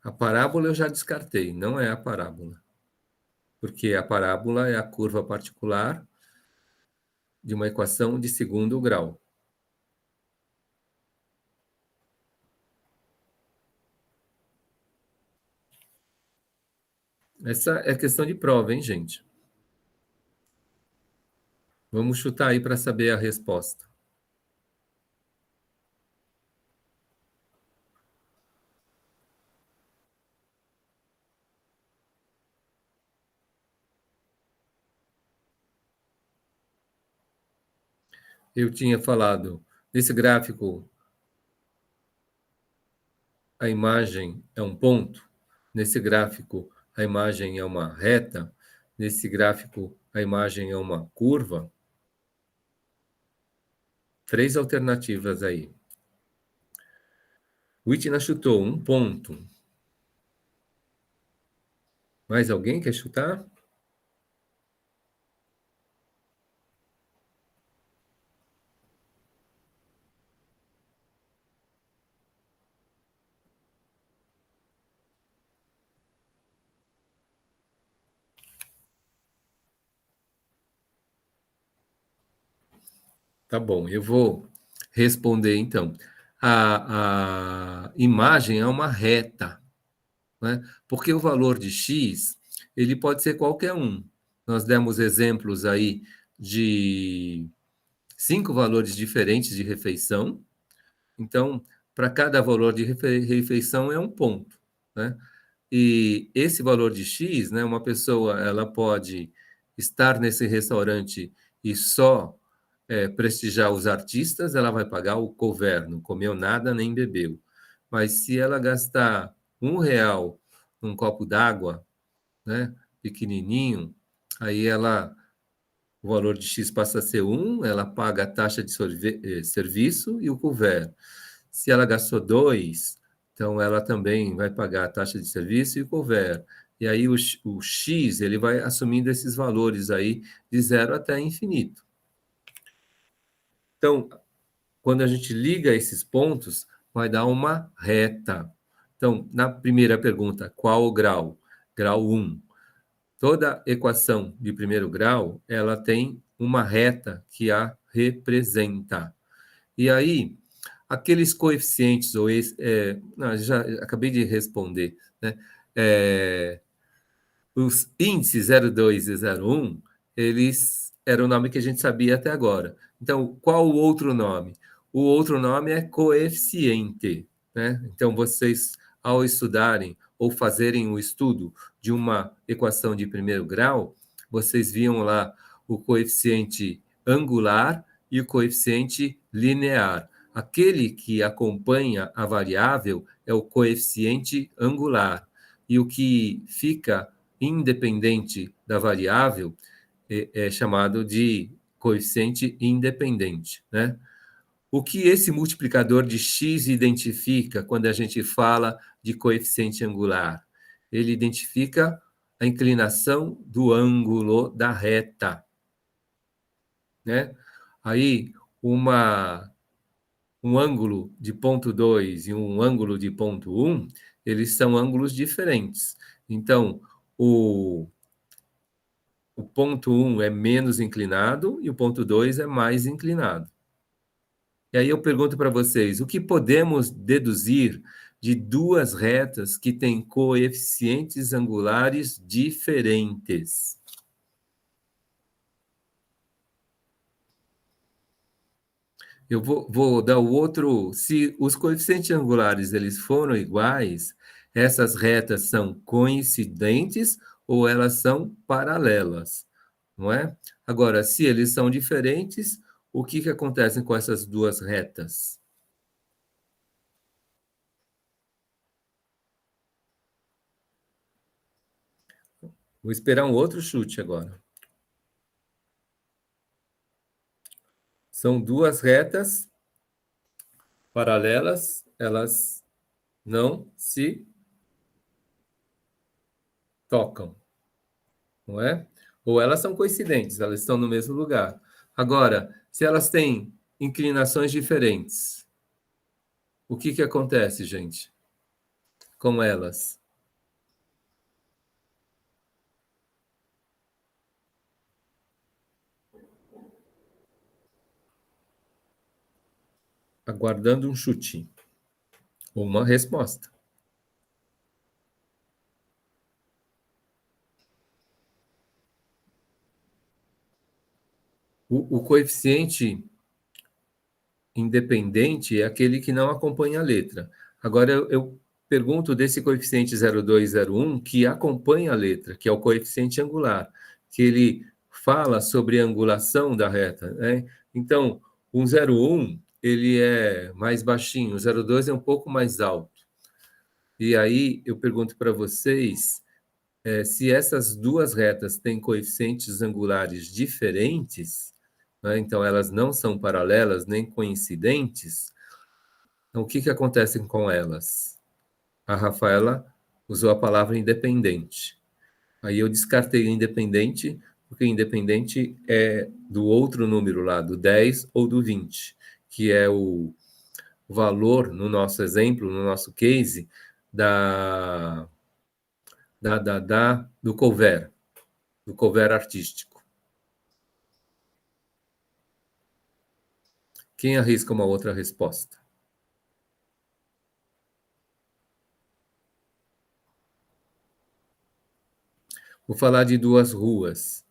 A parábola eu já descartei, não é a parábola. Porque a parábola é a curva particular de uma equação de segundo grau. Essa é questão de prova, hein, gente? Vamos chutar aí para saber a resposta. Eu tinha falado, nesse gráfico, a imagem é um ponto, nesse gráfico, a imagem é uma reta, nesse gráfico, a imagem é uma curva. 3 alternativas aí. Whitney chutou um ponto. Mais alguém quer chutar? Tá bom, eu vou responder então. A imagem é uma reta, né? Porque o valor de x, ele pode ser qualquer um. Nós demos exemplos aí de 5 valores diferentes de refeição. Então, para cada valor de refeição é um ponto, né? E esse valor de x, né, uma pessoa ela pode estar nesse restaurante e só prestigiar os artistas, ela vai pagar o couvert, não comeu nada nem bebeu. Mas se ela gastar R$ 1 num copo d'água, né, pequenininho, aí o valor de X passa a ser 1, ela paga a taxa de serviço e o couvert. Se ela gastou 2, então ela também vai pagar a taxa de serviço e o couvert. E aí o X ele vai assumindo esses valores aí de 0 até infinito. Então, quando a gente liga esses pontos, vai dar uma reta. Então, na primeira pergunta, qual o grau? Grau 1. Toda equação de primeiro grau, ela tem uma reta que a representa. E aí, aqueles coeficientes, não, já acabei de responder, né? Os índices 0,2 e 0,1, eles eram o nome que a gente sabia até agora. Então, qual o outro nome? O outro nome é coeficiente, né? Então, vocês, ao estudarem ou fazerem o estudo de uma equação de primeiro grau, vocês viam lá o coeficiente angular e o coeficiente linear. Aquele que acompanha a variável é o coeficiente angular. E o que fica independente da variável é chamado de coeficiente independente, né? O que esse multiplicador de x identifica quando a gente fala de coeficiente angular? Ele identifica a inclinação do ângulo da reta, né? Aí, um ângulo de ponto 2 e um ângulo de ponto 1, eles são ângulos diferentes. Então, o ponto 1 é menos inclinado e o ponto 2 é mais inclinado. E aí eu pergunto para vocês, o que podemos deduzir de duas retas que têm coeficientes angulares diferentes? Eu vou dar o outro. Se os coeficientes angulares eles foram iguais, essas retas são coincidentes ou elas são paralelas, não é? Agora, se eles são diferentes, o que acontece com essas duas retas? Vou esperar um outro chute agora. São duas retas paralelas, elas não se tocam, não é? Ou elas são coincidentes, elas estão no mesmo lugar. Agora, se elas têm inclinações diferentes, o que acontece, gente, com elas? Aguardando um chute ou uma resposta. O coeficiente independente é aquele que não acompanha a letra. Agora, eu pergunto desse coeficiente 0,2, 0,1 que acompanha a letra, que é o coeficiente angular, que ele fala sobre a angulação da reta, né? Então, um 0,1, ele é mais baixinho, o 0,2 é um pouco mais alto. E aí, eu pergunto para vocês, se essas duas retas têm coeficientes angulares diferentes, né? Então, elas não são paralelas nem coincidentes, então, o que acontece com elas? A Rafaela usou a palavra independente. Aí eu descartei independente, porque independente é do outro número lá, do 10 ou do 20, que é o valor, no nosso exemplo, no nosso case, do cover artístico. Quem arrisca uma outra resposta? Vou falar de duas ruas.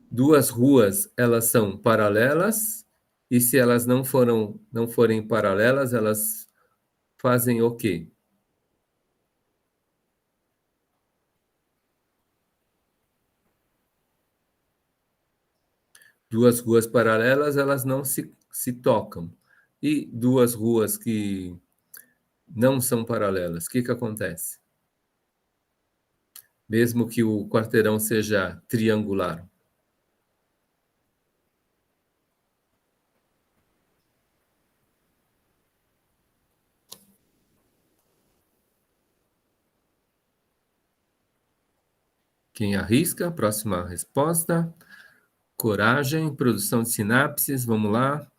Duas ruas, elas são paralelas, e se elas não forem paralelas, elas fazem o quê? Duas ruas paralelas, elas não se tocam. E duas ruas que não são paralelas, o que acontece? Mesmo que o quarteirão seja triangular. Quem arrisca? Próxima resposta. Coragem, produção de sinapses, vamos lá.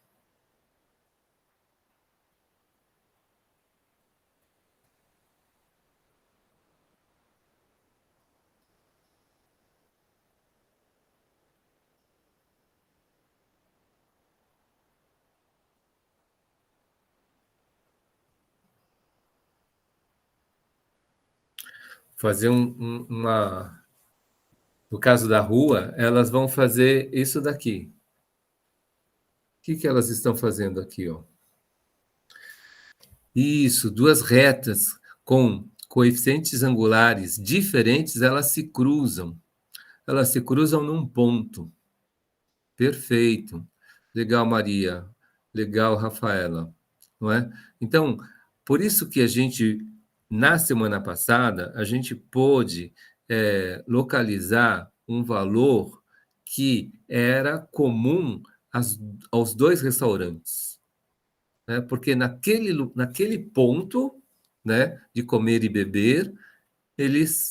Fazer uma... No caso da rua, elas vão fazer isso daqui. O que elas estão fazendo aqui, ó? Isso, duas retas com coeficientes angulares diferentes, elas se cruzam. Elas se cruzam num ponto. Perfeito. Legal, Maria. Legal, Rafaela. Não é? Então, por isso que a gente, na semana passada, a gente pôde localizar um valor que era comum aos dois restaurantes. Né? Porque naquele ponto, né, de comer e beber,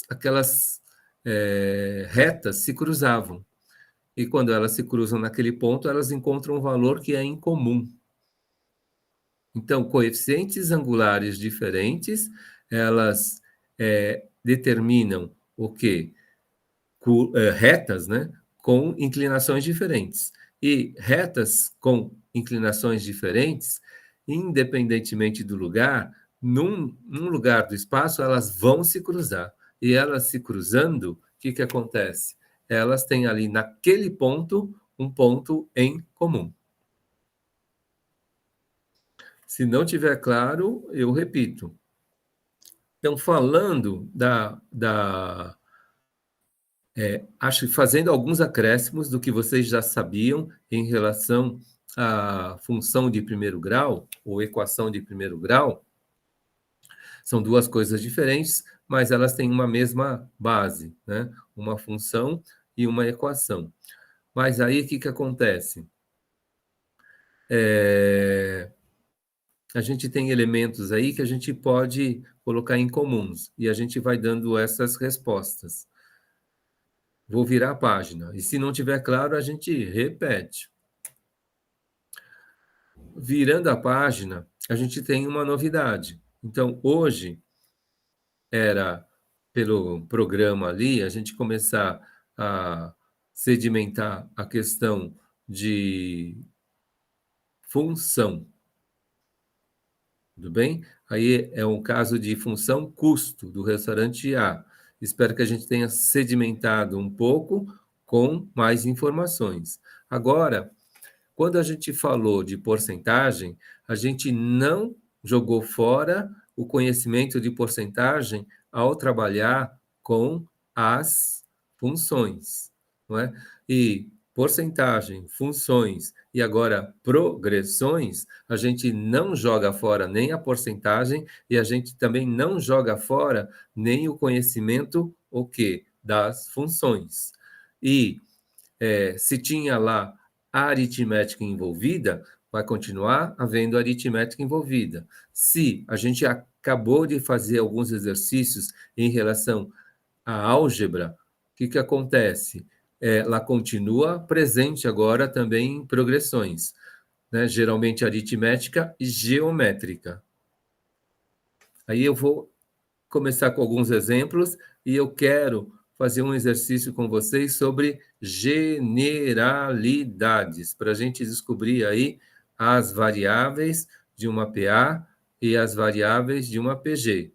aquelas retas se cruzavam. E quando elas se cruzam naquele ponto, elas encontram um valor que é incomum. Então, coeficientes angulares diferentes, elas determinam o quê? Retas, né? Com inclinações diferentes. E retas com inclinações diferentes, independentemente do lugar, num lugar do espaço, elas vão se cruzar. E elas se cruzando, o que acontece? Elas têm ali, naquele ponto, um ponto em comum. Se não tiver claro, eu repito. Então, falando acho que fazendo alguns acréscimos do que vocês já sabiam em relação à função de primeiro grau, ou equação de primeiro grau, são duas coisas diferentes, mas elas têm uma mesma base, né? Uma função e uma equação. Mas aí, o que acontece? A gente tem elementos aí que a gente pode colocar em comuns, e a gente vai dando essas respostas. Vou virar a página, e se não tiver claro, a gente repete. Virando a página, a gente tem uma novidade. Então, hoje, era pelo programa ali, a gente começar a sedimentar a questão de função. Tudo bem? Aí é um caso de função custo do restaurante A. Espero que a gente tenha sedimentado um pouco com mais informações. Agora, quando a gente falou de porcentagem, a gente não jogou fora o conhecimento de porcentagem ao trabalhar com as funções, não é? E porcentagem, funções e agora progressões, a gente não joga fora nem a porcentagem e a gente também não joga fora nem o conhecimento o quê? Das funções. E se tinha lá a aritmética envolvida, vai continuar havendo aritmética envolvida. Se a gente acabou de fazer alguns exercícios em relação à álgebra, o que acontece? Ela continua presente agora também em progressões, né? Geralmente aritmética e geométrica. Aí eu vou começar com alguns exemplos e eu quero fazer um exercício com vocês sobre generalidades, para a gente descobrir aí as variáveis de uma PA e as variáveis de uma PG.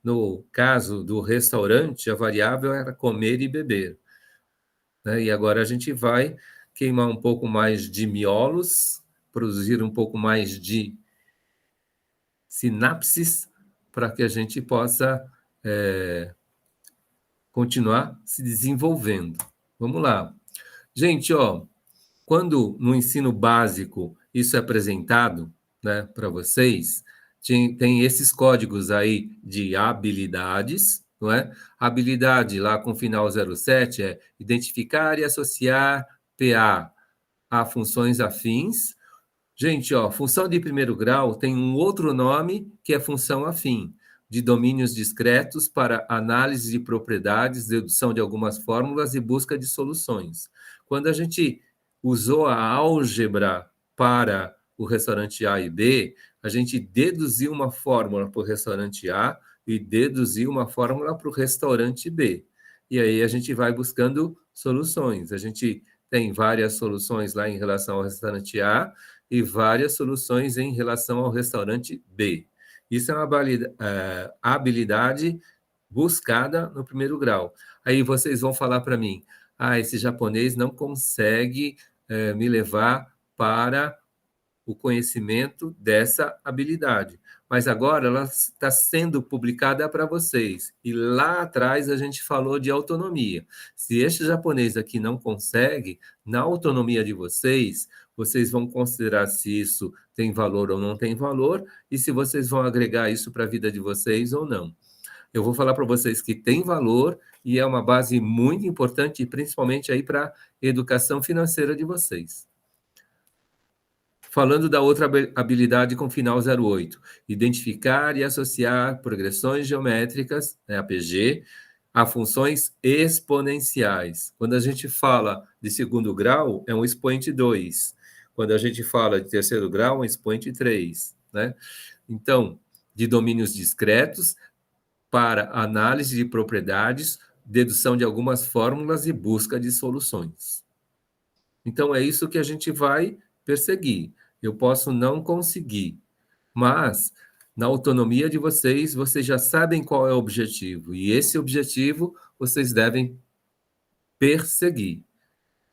No caso do restaurante, a variável era comer e beber, né? E agora a gente vai queimar um pouco mais de miolos, produzir um pouco mais de sinapses, para que a gente possa continuar se desenvolvendo. Vamos lá. Gente, quando no ensino básico isso é apresentado, né, para vocês, tem esses códigos aí de habilidades, não é? Habilidade lá com final 07 é identificar e associar PA a funções afins. Gente, função de primeiro grau tem um outro nome que é função afim, de domínios discretos para análise de propriedades, dedução de algumas fórmulas e busca de soluções. Quando a gente usou a álgebra para o restaurante A e B, a gente deduziu uma fórmula para o restaurante A e deduziu uma fórmula para o restaurante B. E aí a gente vai buscando soluções. A gente tem várias soluções lá em relação ao restaurante A e várias soluções em relação ao restaurante B. Isso é uma habilidade buscada no primeiro grau. Aí vocês vão falar para mim, esse japonês não consegue me levar para o conhecimento dessa habilidade. Mas agora ela está sendo publicada para vocês. E lá atrás a gente falou de autonomia. Se este japonês aqui não consegue, na autonomia de vocês, vocês vão considerar se isso tem valor ou não tem valor, e se vocês vão agregar isso para a vida de vocês ou não. Eu vou falar para vocês que tem valor e é uma base muito importante, principalmente aí para a educação financeira de vocês. Falando da outra habilidade com final 08, identificar e associar progressões geométricas, né, APG, a funções exponenciais. Quando a gente fala de segundo grau, é um expoente 2. Quando a gente fala de terceiro grau, é um expoente 3. Né? Então, de domínios discretos para análise de propriedades, dedução de algumas fórmulas e busca de soluções. Então, é isso que a gente vai perseguir. Eu posso não conseguir, mas na autonomia de vocês, vocês já sabem qual é o objetivo, e esse objetivo vocês devem perseguir.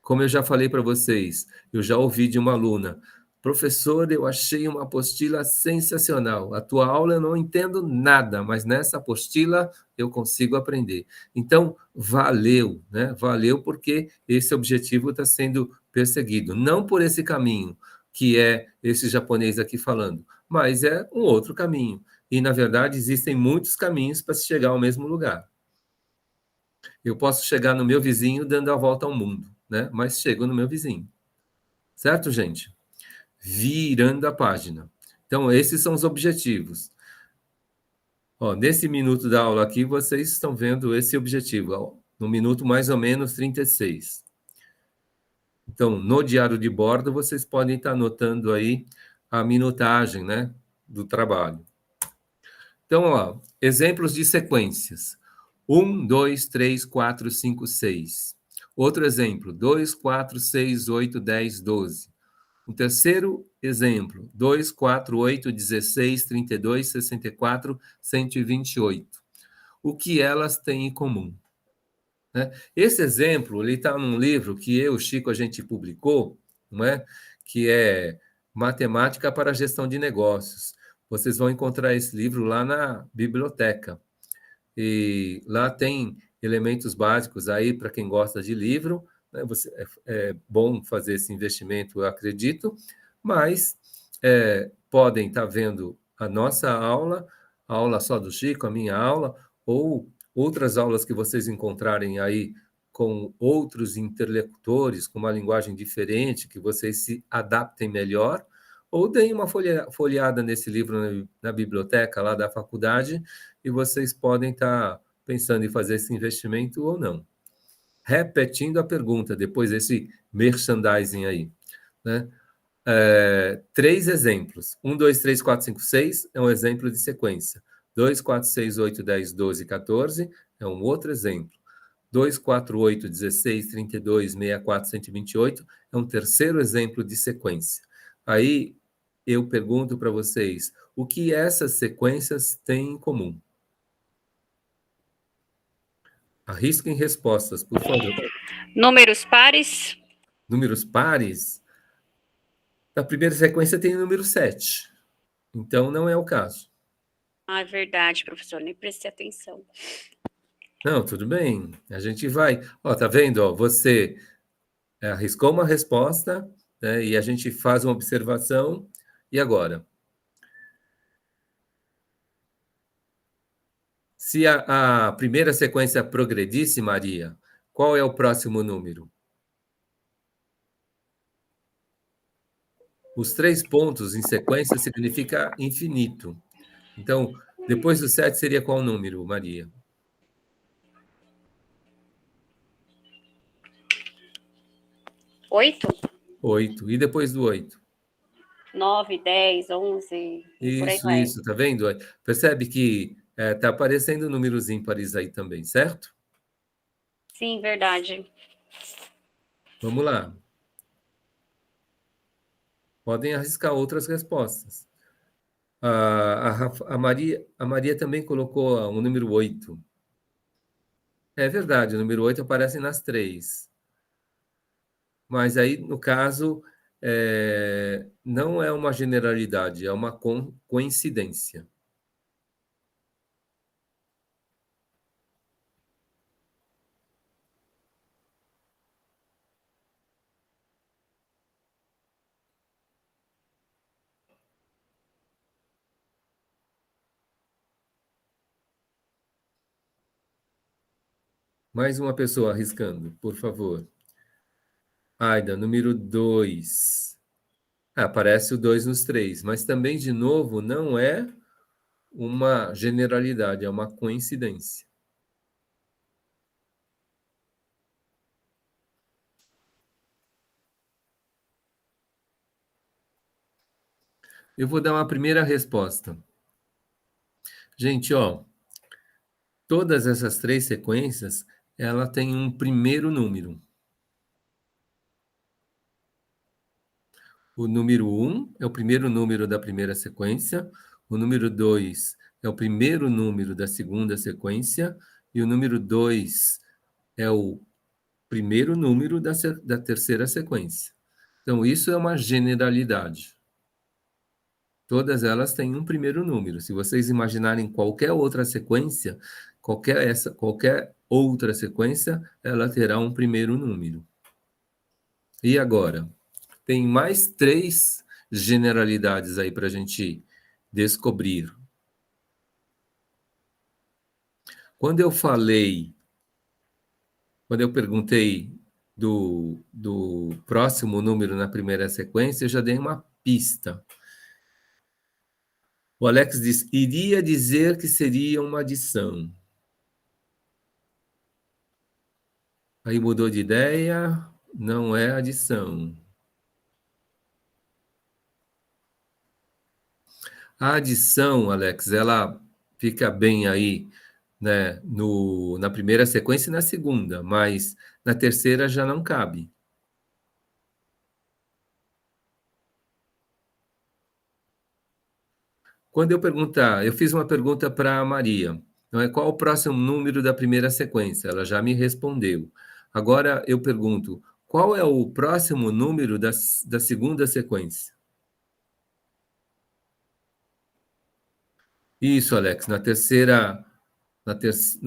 Como eu já falei para vocês, eu já ouvi de uma aluna: professor, eu achei uma apostila sensacional. A tua aula eu não entendo nada, mas nessa apostila eu consigo aprender. Então, valeu, né? Valeu porque esse objetivo está sendo perseguido. Não por esse caminho, que é esse japonês aqui falando, mas é um outro caminho. E, na verdade, existem muitos caminhos para se chegar ao mesmo lugar. Eu posso chegar no meu vizinho dando a volta ao mundo, né? Mas chego no meu vizinho. Certo, gente? Virando a página. Então, esses são os objetivos. Ó, nesse minuto da aula aqui, vocês estão vendo esse objetivo, ó, no minuto mais ou menos 36. Então, no diário de bordo, vocês podem estar anotando aí a minutagem, né, do trabalho. Então, ó, exemplos de sequências. 1, 2, 3, 4, 5, 6. Outro exemplo, 2, 4, 6, 8, 10, 12. Um terceiro exemplo, 2, 4, 8, 16, 32, 64, 128. O que elas têm em comum? Né? Esse exemplo ele está num livro que eu, Chico, a gente publicou, não é? Que é Matemática para a Gestão de Negócios. Vocês vão encontrar esse livro lá na biblioteca. E lá tem elementos básicos aí para quem gosta de livro. Né? É bom fazer esse investimento, eu acredito, mas podem estar vendo a nossa aula, a aula só do Chico, a minha aula, ou outras aulas que vocês encontrarem aí com outros interlocutores, com uma linguagem diferente, que vocês se adaptem melhor, ou deem uma folheada nesse livro na biblioteca lá da faculdade, e vocês podem estar pensando em fazer esse investimento ou não. Repetindo a pergunta, depois desse merchandising aí, né? 3 exemplos. 1, 2, 3, 4, 5, 6 é um exemplo de sequência. 2, 4, 6, 8, 10, 12, 14 é um outro exemplo. 2, 4, 8, 16, 32, 64, 128 é um terceiro exemplo de sequência. Aí eu pergunto para vocês, o que essas sequências têm em comum? Arrisquem respostas, por favor. Números pares? Números pares? Na primeira sequência tem o número 7. Então, não é o caso. Ah, é verdade, professor, nem prestei atenção. Não, tudo bem. A gente vai. Ó, tá vendo? Ó, você arriscou uma resposta, né, e a gente faz uma observação. E agora? Se a primeira sequência progredisse, Maria, qual é o próximo número? Os 3 pontos em sequência significa infinito. Então, depois do 7 seria qual número, Maria? 8? 8. E depois do 8? 9, 10, 11, e por aí vai. Isso, tá vendo? Percebe que tá aparecendo números ímpares aí também, certo? Sim, verdade. Vamos lá. Podem arriscar outras respostas. A Maria também colocou o número 8. É verdade, o número 8 aparece nas 3. Mas aí, no caso, não é uma generalidade, é uma coincidência. Mais uma pessoa arriscando, por favor. Aida, número 2. Aparece o 2 nos 3, mas também, de novo, não é uma generalidade, é uma coincidência. Eu vou dar uma primeira resposta. Gente, ó, todas essas 3 sequências, ela tem um primeiro número. O número 1 é o primeiro número da primeira sequência, o número 2 é o primeiro número da segunda sequência, e o número 2 é o primeiro número da terceira sequência. Então, isso é uma generalidade. Todas elas têm um primeiro número. Se vocês imaginarem qualquer outra sequência, qualquer outra sequência, ela terá um primeiro número. E agora? Tem mais 3 generalidades aí para a gente descobrir. Quando eu perguntei do próximo número na primeira sequência, eu já dei uma pista. O Alex diz, iria dizer que seria uma adição. Aí mudou de ideia, não é adição. A adição, Alex, ela fica bem aí, né, na primeira sequência e na segunda, mas na terceira já não cabe. Quando eu fiz uma pergunta para a Maria, não é qual o próximo número da primeira sequência? Ela já me respondeu. Agora eu pergunto, qual é o próximo número da segunda sequência? Isso, Alex, no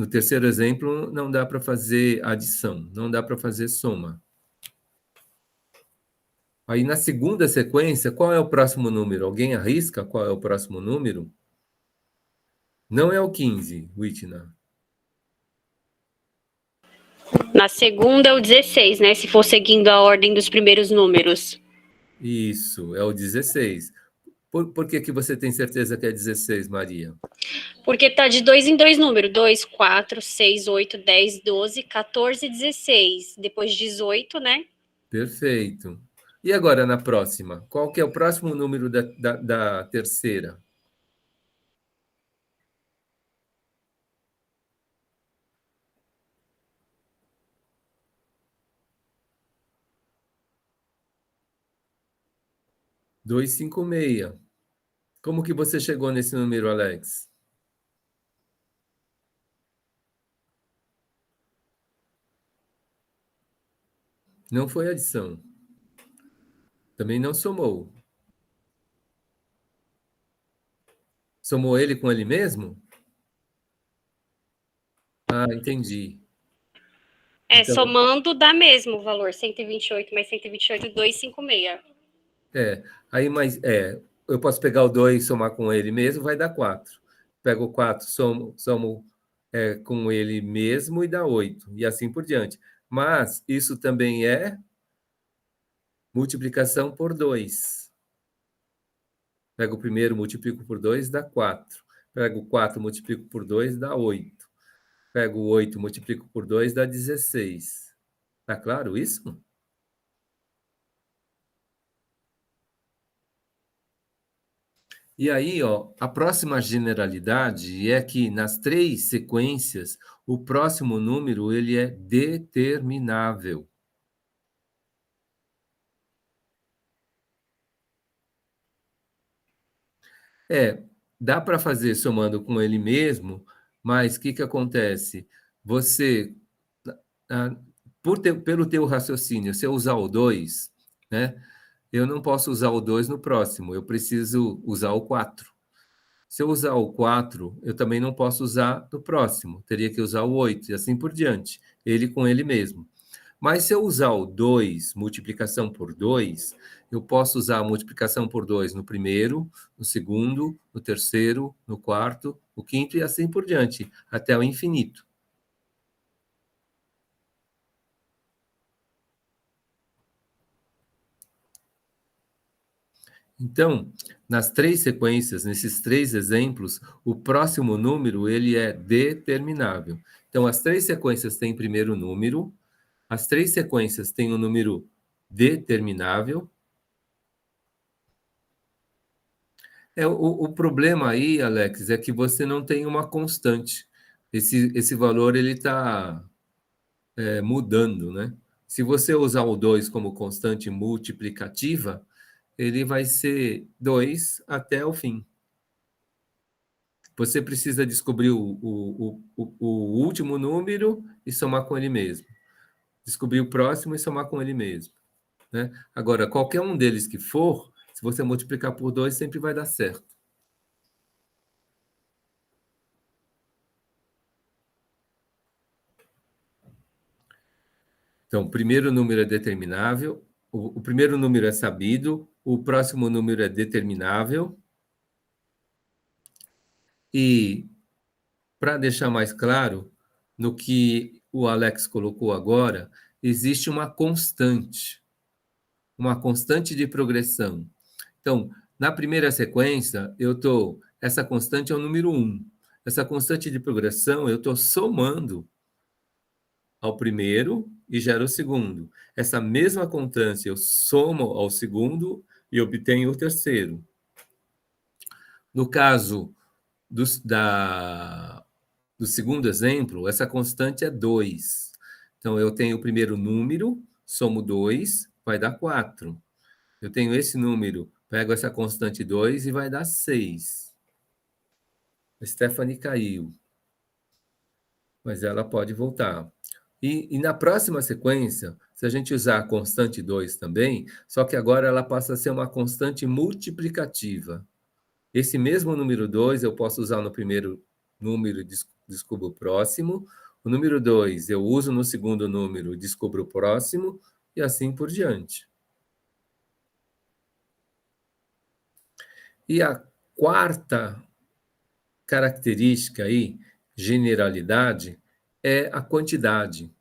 terceiro exemplo não dá para fazer adição, não dá para fazer soma. Aí na segunda sequência, qual é o próximo número? Alguém arrisca qual é o próximo número? Não é o 15, Witna. Na segunda é o 16, né? Se for seguindo a ordem dos primeiros números. Isso, é o 16. Por que você tem certeza que é 16, Maria? Porque tá de 2 em 2 números. 2, 4, 6, 8, 10, 12, 14, 16. Depois 18, né? Perfeito. E agora na próxima? Qual que é o próximo número da terceira? Dois, 256. Como que você chegou nesse número, Alex? Não foi adição. Também não somou. Somou ele com ele mesmo? Ah, entendi. É, Então, somando dá mesmo o valor. 128 mais 128, 256. eu posso pegar o 2 e somar com ele mesmo, vai dar 4. Pego o 4, somo com ele mesmo e dá 8. E assim por diante. Mas isso também é multiplicação por 2. Pego o primeiro, multiplico por 2, dá 4. Pego o 4, multiplico por 2, dá 8. Pego o 8, multiplico por 2, dá 16. Tá claro isso? E aí, ó, a próxima generalidade é que nas 3 sequências, o próximo número ele é determinável. Dá para fazer somando com ele mesmo, mas o que que acontece? Você, ah, pelo teu raciocínio, se eu usar o 2, né, eu não posso usar o 2 no próximo, eu preciso usar o 4. Se eu usar o 4, eu também não posso usar no próximo, teria que usar o 8 e assim por diante, ele com ele mesmo. Mas se eu usar o 2, multiplicação por 2, eu posso usar a multiplicação por 2 no primeiro, no segundo, no terceiro, no quarto, no quinto e assim por diante, até o infinito. Então, nas 3 sequências, nesses 3 exemplos, o próximo número ele é determinável. Então, as 3 sequências têm primeiro número, as 3 sequências têm um número determinável. O problema aí, Alex, é que você não tem uma constante. Esse valor ele está mudando, né? Se você usar o 2 como constante multiplicativa, ele vai ser 2 até o fim. Você precisa descobrir o último número e somar com ele mesmo. Descobrir o próximo e somar com ele mesmo. Né? Agora, qualquer um deles que for, se você multiplicar por 2, sempre vai dar certo. Então, o primeiro número é determinável, o primeiro número é sabido, o próximo número é determinável. E, para deixar mais claro, no que o Alex colocou agora, existe uma constante de progressão. Então, na primeira sequência, essa constante é o número 1. Essa constante de progressão, eu estou somando ao primeiro e gero o segundo. Essa mesma constância eu somo ao segundo e obtenho o terceiro. No caso do segundo exemplo, essa constante é 2. Então, eu tenho o primeiro número, somo 2, vai dar 4. Eu tenho esse número, pego essa constante 2 e vai dar 6. A Stephanie caiu, mas ela pode voltar. E na próxima sequência, se a gente usar a constante 2 também, só que agora ela passa a ser uma constante multiplicativa. Esse mesmo número 2 eu posso usar no primeiro número e descubro o próximo. O número 2 eu uso no segundo número e descubro o próximo, e assim por diante. E a quarta característica aí, generalidade, é a quantidade.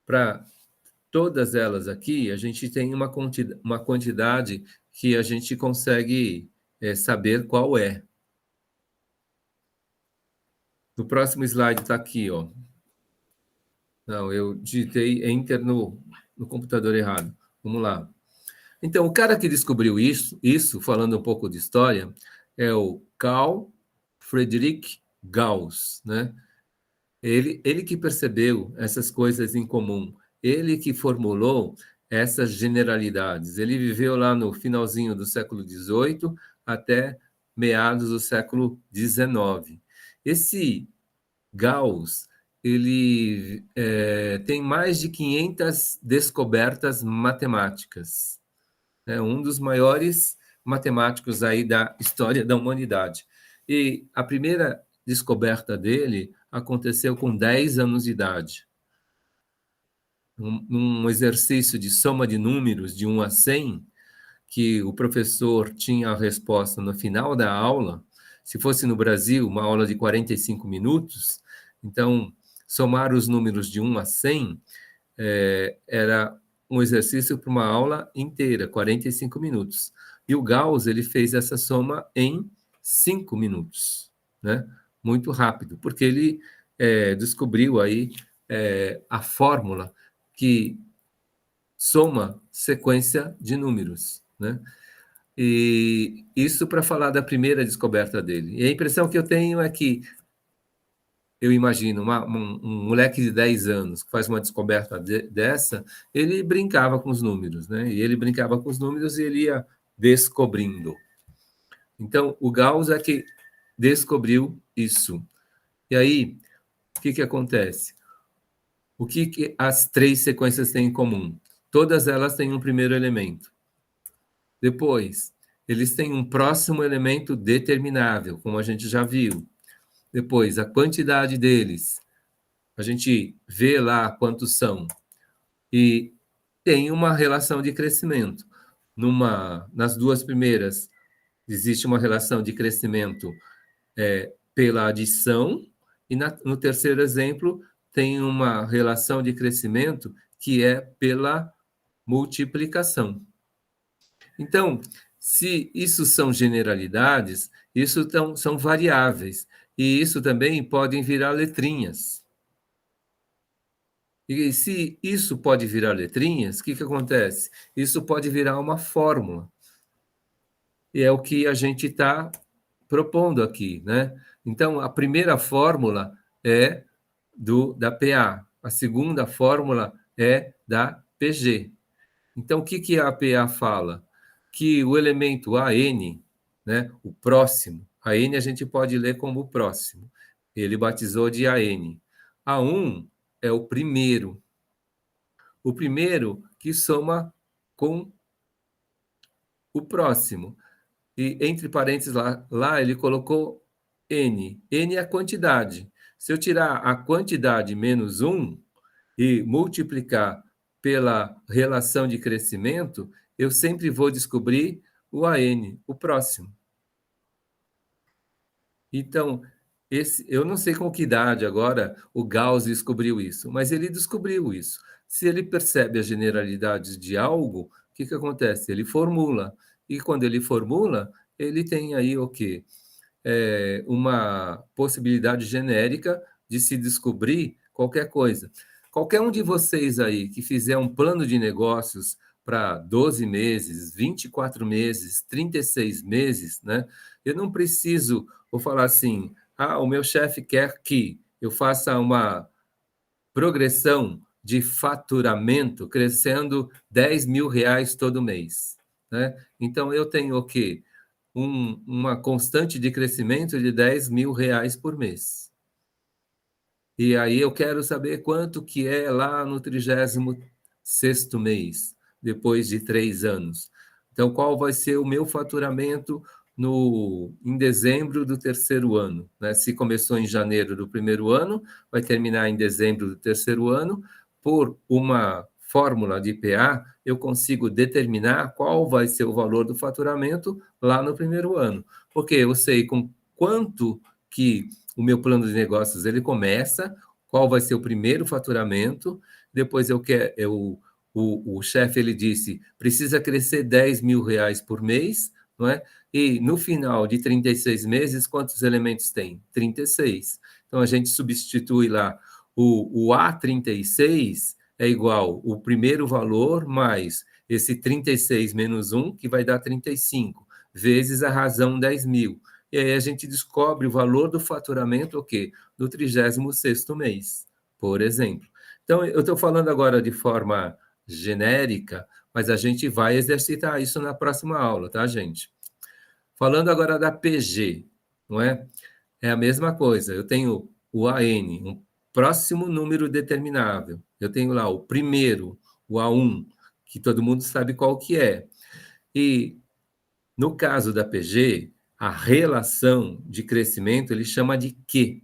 Para todas elas aqui, a gente tem uma quantidade que a gente consegue saber qual é. No próximo slide está aqui, ó. Não, eu digitei Enter no computador errado. Vamos lá. Então, o cara que descobriu isso, falando um pouco de história, é o Carl Friedrich Gauss, né? Ele que percebeu essas coisas em comum, ele que formulou essas generalidades. Ele viveu lá no finalzinho do século XVIII até meados do século XIX. Esse Gauss, ele tem mais de 500 descobertas matemáticas. É um dos maiores matemáticos aí da história da humanidade. E a primeira descoberta dele aconteceu com 10 anos de idade. Num exercício de soma de números de 1 a 100, que o professor tinha a resposta no final da aula. Se fosse no Brasil, uma aula de 45 minutos, então, somar os números de 1 a 100 era um exercício para uma aula inteira, 45 minutos. E o Gauss, ele fez essa soma em 5 minutos, né? Muito rápido, porque ele descobriu aí a fórmula que soma sequência de números, né? E isso para falar da primeira descoberta dele. E a impressão que eu tenho é que, eu imagino, um moleque de 10 anos que faz uma descoberta dessa, ele brincava com os números, né? E ele brincava com os números e ele ia descobrindo. Então, o Gauss é que descobriu isso. E aí, o que acontece? O que as 3 sequências têm em comum? Todas elas têm um primeiro elemento. Depois, eles têm um próximo elemento determinável, como a gente já viu. Depois, a quantidade deles. A gente vê lá quantos são. E tem uma relação de crescimento. Nas 2 primeiras, existe uma relação de crescimento pela adição, e no terceiro exemplo, tem uma relação de crescimento que é pela multiplicação. Então, se isso são generalidades, isso são variáveis, e isso também podem virar letrinhas. E se isso pode virar letrinhas, o que acontece? Isso pode virar uma fórmula. E é o que a gente está propondo aqui, né? Então, a primeira fórmula é da PA, a segunda fórmula é da PG. Então, o que a PA fala? Que o elemento AN, né, o próximo, AN a gente pode ler como o próximo. Ele batizou de AN. A1 é o primeiro que soma com o próximo. E entre parênteses lá ele colocou N. N é a quantidade. Se eu tirar a quantidade menos 1 e multiplicar pela relação de crescimento, eu sempre vou descobrir o AN, o próximo. Então, eu não sei com que idade agora o Gauss descobriu isso, mas ele descobriu isso. Se ele percebe as generalidades de algo, o que acontece? Ele formula. E quando ele formula, ele tem aí o quê? Uma possibilidade genérica de se descobrir qualquer coisa. Qualquer um de vocês aí que fizer um plano de negócios para 12 meses, 24 meses, 36 meses, né? Eu não preciso, vou falar assim, o meu chefe quer que eu faça uma progressão de faturamento crescendo 10 mil reais todo mês, né? Então, eu tenho o quê? Uma constante de crescimento de 10 mil reais por mês. E aí eu quero saber quanto que é lá no 36º mês, depois de 3 anos. Então, qual vai ser o meu faturamento em dezembro do terceiro ano? Né? Se começou em janeiro do primeiro ano, vai terminar em dezembro do terceiro ano. Por uma fórmula de PA, eu consigo determinar qual vai ser o valor do faturamento lá no primeiro ano. Porque eu sei com quanto que o meu plano de negócios ele começa, qual vai ser o primeiro faturamento, depois o chefe ele disse, precisa crescer 10 mil reais por mês, não é? E no final de 36 meses, quantos elementos tem? 36. Então, a gente substitui lá o A36 é igual o primeiro valor mais esse 36 menos 1, que vai dar 35, vezes a razão 10 mil. E aí a gente descobre o valor do faturamento, o quê? Do 36º mês, por exemplo. Então, eu estou falando agora de forma genérica, mas a gente vai exercitar isso na próxima aula, tá, gente? Falando agora da PG, não é? É a mesma coisa. Eu tenho o AN, um próximo número determinável. Eu tenho lá o primeiro, o A1, que todo mundo sabe qual que é. E no caso da PG, a relação de crescimento ele chama de Q.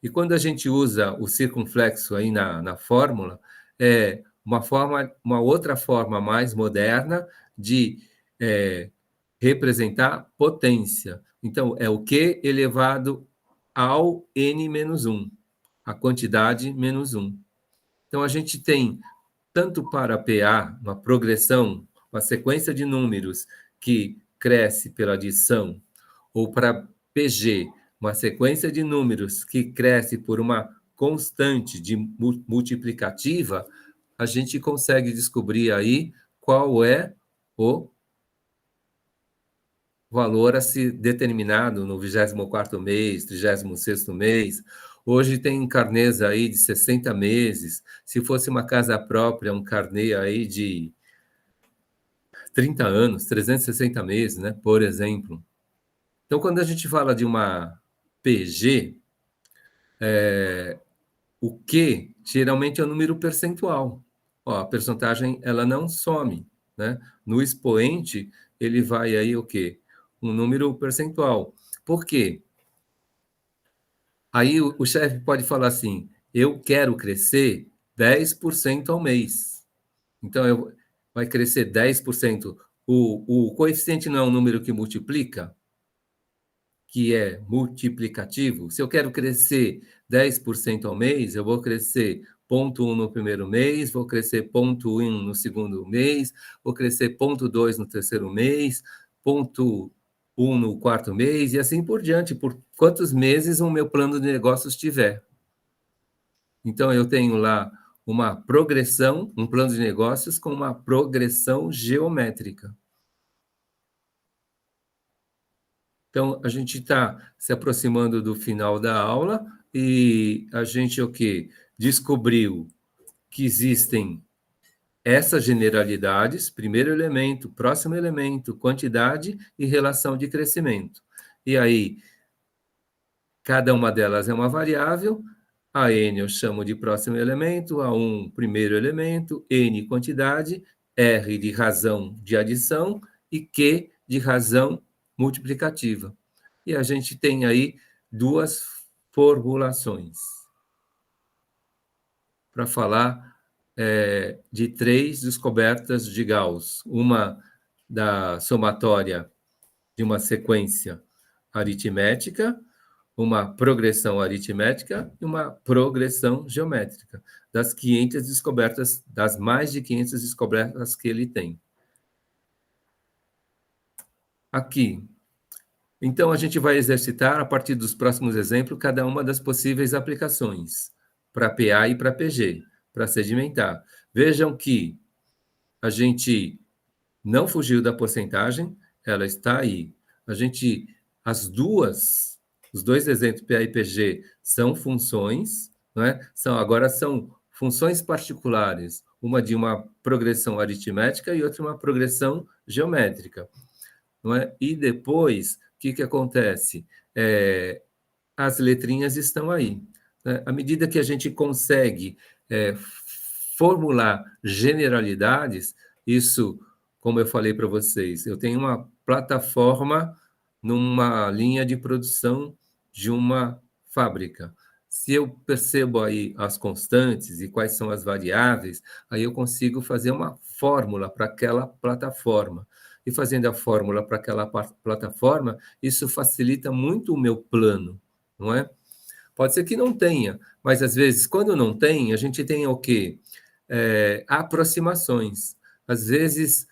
E quando a gente usa o circunflexo aí na fórmula, é uma outra forma mais moderna de representar potência. Então, é o Q elevado ao N menos 1, a quantidade menos 1. Então, a gente tem, tanto para PA, uma progressão, uma sequência de números que cresce pela adição, ou para PG, uma sequência de números que cresce por uma constante de multiplicativa, a gente consegue descobrir aí qual é o valor a ser determinado no 24º mês, 36º mês. Hoje tem carnês aí de 60 meses. Se fosse uma casa própria, um carnê aí de 30 anos, 360 meses, né? Por exemplo. Então, quando a gente fala de uma PG, o Q geralmente é o número percentual. Ó, a percentagem ela não some, né? No expoente, ele vai aí o quê? Um número percentual. Por quê? Aí o chefe pode falar assim: eu quero crescer 10% ao mês. Então, vai crescer 10%. O coeficiente não é um número que multiplica, que é multiplicativo. Se eu quero crescer 10% ao mês, eu vou crescer 0,1 no primeiro mês, vou crescer 0,1 no segundo mês, vou crescer 0,2 no terceiro mês, 0,1 no quarto mês, e assim por diante, por quantos meses o meu plano de negócios tiver. Então, eu tenho lá uma progressão, um plano de negócios com uma progressão geométrica. Então, a gente está se aproximando do final da aula e a gente o quê? Descobriu que existem essas generalidades, primeiro elemento, próximo elemento, quantidade e relação de crescimento. E aí, cada uma delas é uma variável, a n eu chamo de próximo elemento, A1 primeiro elemento, n quantidade, R de razão de adição e Q de razão multiplicativa. E a gente tem aí duas formulações para falar de 3 descobertas de Gauss. Uma da somatória de uma sequência aritmética, uma progressão aritmética e uma progressão geométrica, das 500 descobertas, das mais de 500 descobertas que ele tem. Aqui. Então, a gente vai exercitar, a partir dos próximos exemplos, cada uma das possíveis aplicações, para PA e para PG, para sedimentar. Vejam que a gente não fugiu da porcentagem, ela está aí. Os dois exemplos, PA e PG, são funções, né? Agora são funções particulares, uma de uma progressão aritmética e outra uma progressão geométrica. Não é? E depois, o que acontece? As letrinhas estão aí. Né? À medida que a gente consegue formular generalidades, isso, como eu falei para vocês, eu tenho uma plataforma numa linha de produção de uma fábrica. Se eu percebo aí as constantes e quais são as variáveis, aí eu consigo fazer uma fórmula para aquela plataforma. E fazendo a fórmula para aquela plataforma, isso facilita muito o meu plano, não é? Pode ser que não tenha, mas às vezes, quando não tem, a gente tem o quê? Aproximações. Às vezes,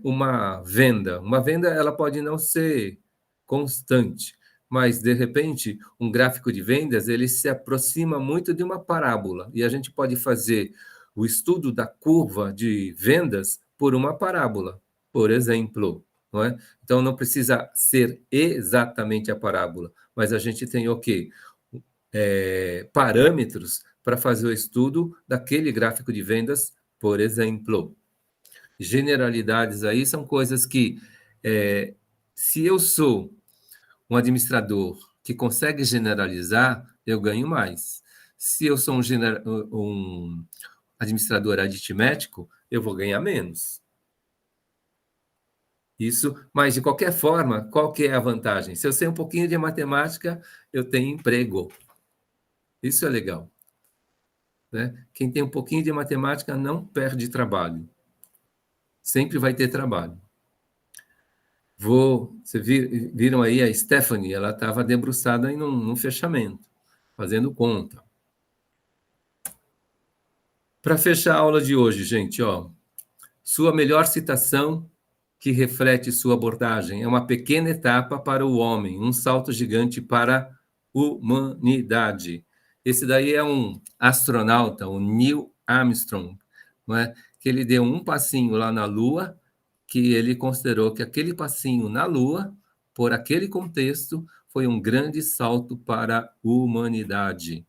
uma venda ela pode não ser constante, mas, de repente, um gráfico de vendas, ele se aproxima muito de uma parábola, e a gente pode fazer o estudo da curva de vendas por uma parábola, por exemplo, não é? Então, não precisa ser exatamente a parábola, mas a gente tem o quê? Parâmetros para fazer o estudo daquele gráfico de vendas, por exemplo. Generalidades aí são coisas que, se eu sou um administrador que consegue generalizar, eu ganho mais. Se eu sou um administrador aritmético, eu vou ganhar menos. Isso, mas de qualquer forma, qual que é a vantagem? Se eu sei um pouquinho de matemática, eu tenho emprego. Isso é legal. Né? Quem tem um pouquinho de matemática não perde trabalho. Sempre vai ter trabalho. Vocês viram aí a Stephanie, ela estava debruçada num fechamento, fazendo conta. Para fechar a aula de hoje, gente, sua melhor citação que reflete sua abordagem é uma pequena etapa para o homem, um salto gigante para a humanidade. Esse daí é um astronauta, o Neil Armstrong, não é? Que ele deu um passinho lá na Lua, que ele considerou que aquele passinho na Lua, por aquele contexto, foi um grande salto para a humanidade.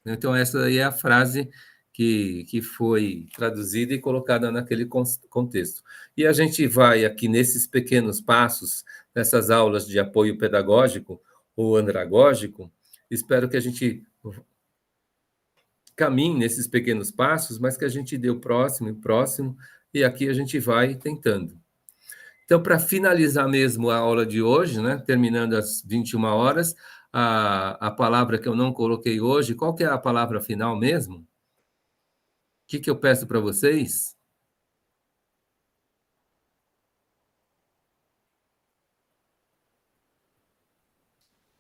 Então, essa aí é a frase que foi traduzida e colocada naquele contexto. E a gente vai aqui nesses pequenos passos, nessas aulas de apoio pedagógico ou andragógico, espero que a gente caminhe nesses pequenos passos, mas que a gente dê o próximo e próximo, e aqui a gente vai tentando. Então, para finalizar mesmo a aula de hoje, né, terminando às 21 horas, a palavra que eu não coloquei hoje, qual que é a palavra final mesmo? O que eu peço para vocês?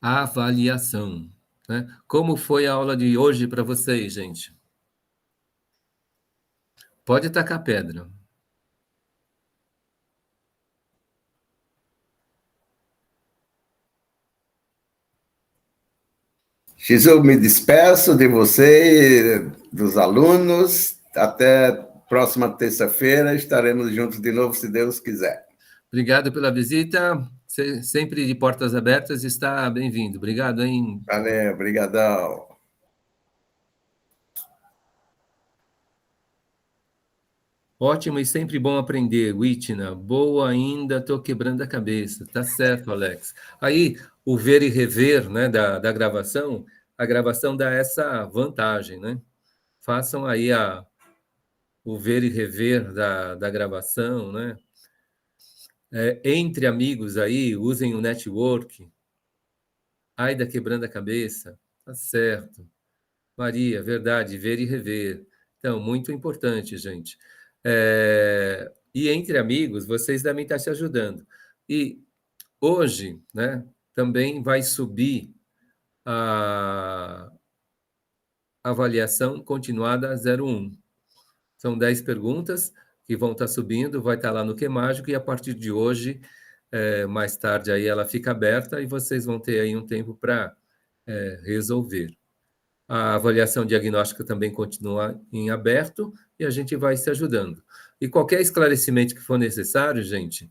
Avaliação. Né? Como foi a aula de hoje para vocês, gente? Pode tacar pedra. X, eu me despeço de você, dos alunos. Até próxima terça-feira. Estaremos juntos de novo, se Deus quiser. Obrigado pela visita. Sempre de portas abertas, está bem-vindo. Obrigado, hein? Valeu, brigadão. Ótimo e sempre bom aprender, Witna. Boa ainda, estou quebrando a cabeça. Tá certo, Alex. Aí, o ver e rever, né, da gravação, a gravação dá essa vantagem, né? Façam aí o ver e rever da gravação, né? Entre amigos aí, usem o network. Aida quebrando a cabeça. Tá certo. Maria, verdade, ver e rever. Então, muito importante, gente. E entre amigos, vocês devem estar se ajudando. E hoje, né, também vai subir a avaliação continuada 01. São 10 perguntas que vão estar subindo, vai estar lá no Que Mágico, e a partir de hoje, mais tarde, aí ela fica aberta e vocês vão ter aí um tempo para resolver. A avaliação diagnóstica também continua em aberto e a gente vai se ajudando. E qualquer esclarecimento que for necessário, gente,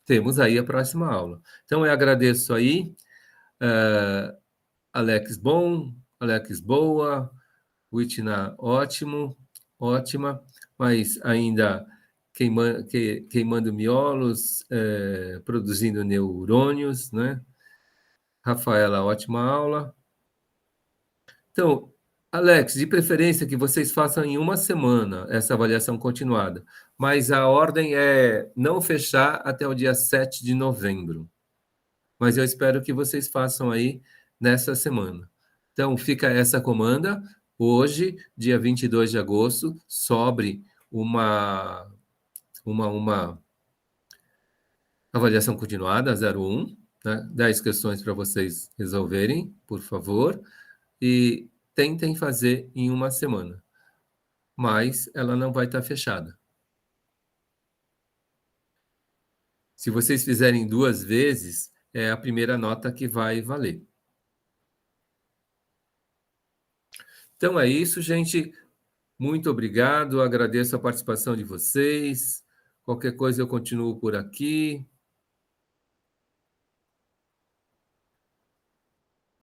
temos aí a próxima aula. Então, eu agradeço aí, Alex bom, Alex boa, Witna ótimo, ótima, mas ainda queimando miolos, produzindo neurônios, né? Rafaela, ótima aula. Então, Alex, de preferência que vocês façam em uma semana essa avaliação continuada, mas a ordem é não fechar até o dia 7 de novembro. Mas eu espero que vocês façam aí nessa semana. Então, fica essa comanda. Hoje, dia 22 de agosto, sobre uma avaliação continuada, 01, né? 10 questões para vocês resolverem, por favor. E tentem fazer em uma semana, mas ela não vai estar fechada. Se vocês fizerem 2 vezes, é a primeira nota que vai valer. Então é isso, gente. Muito obrigado, agradeço a participação de vocês. Qualquer coisa eu continuo por aqui.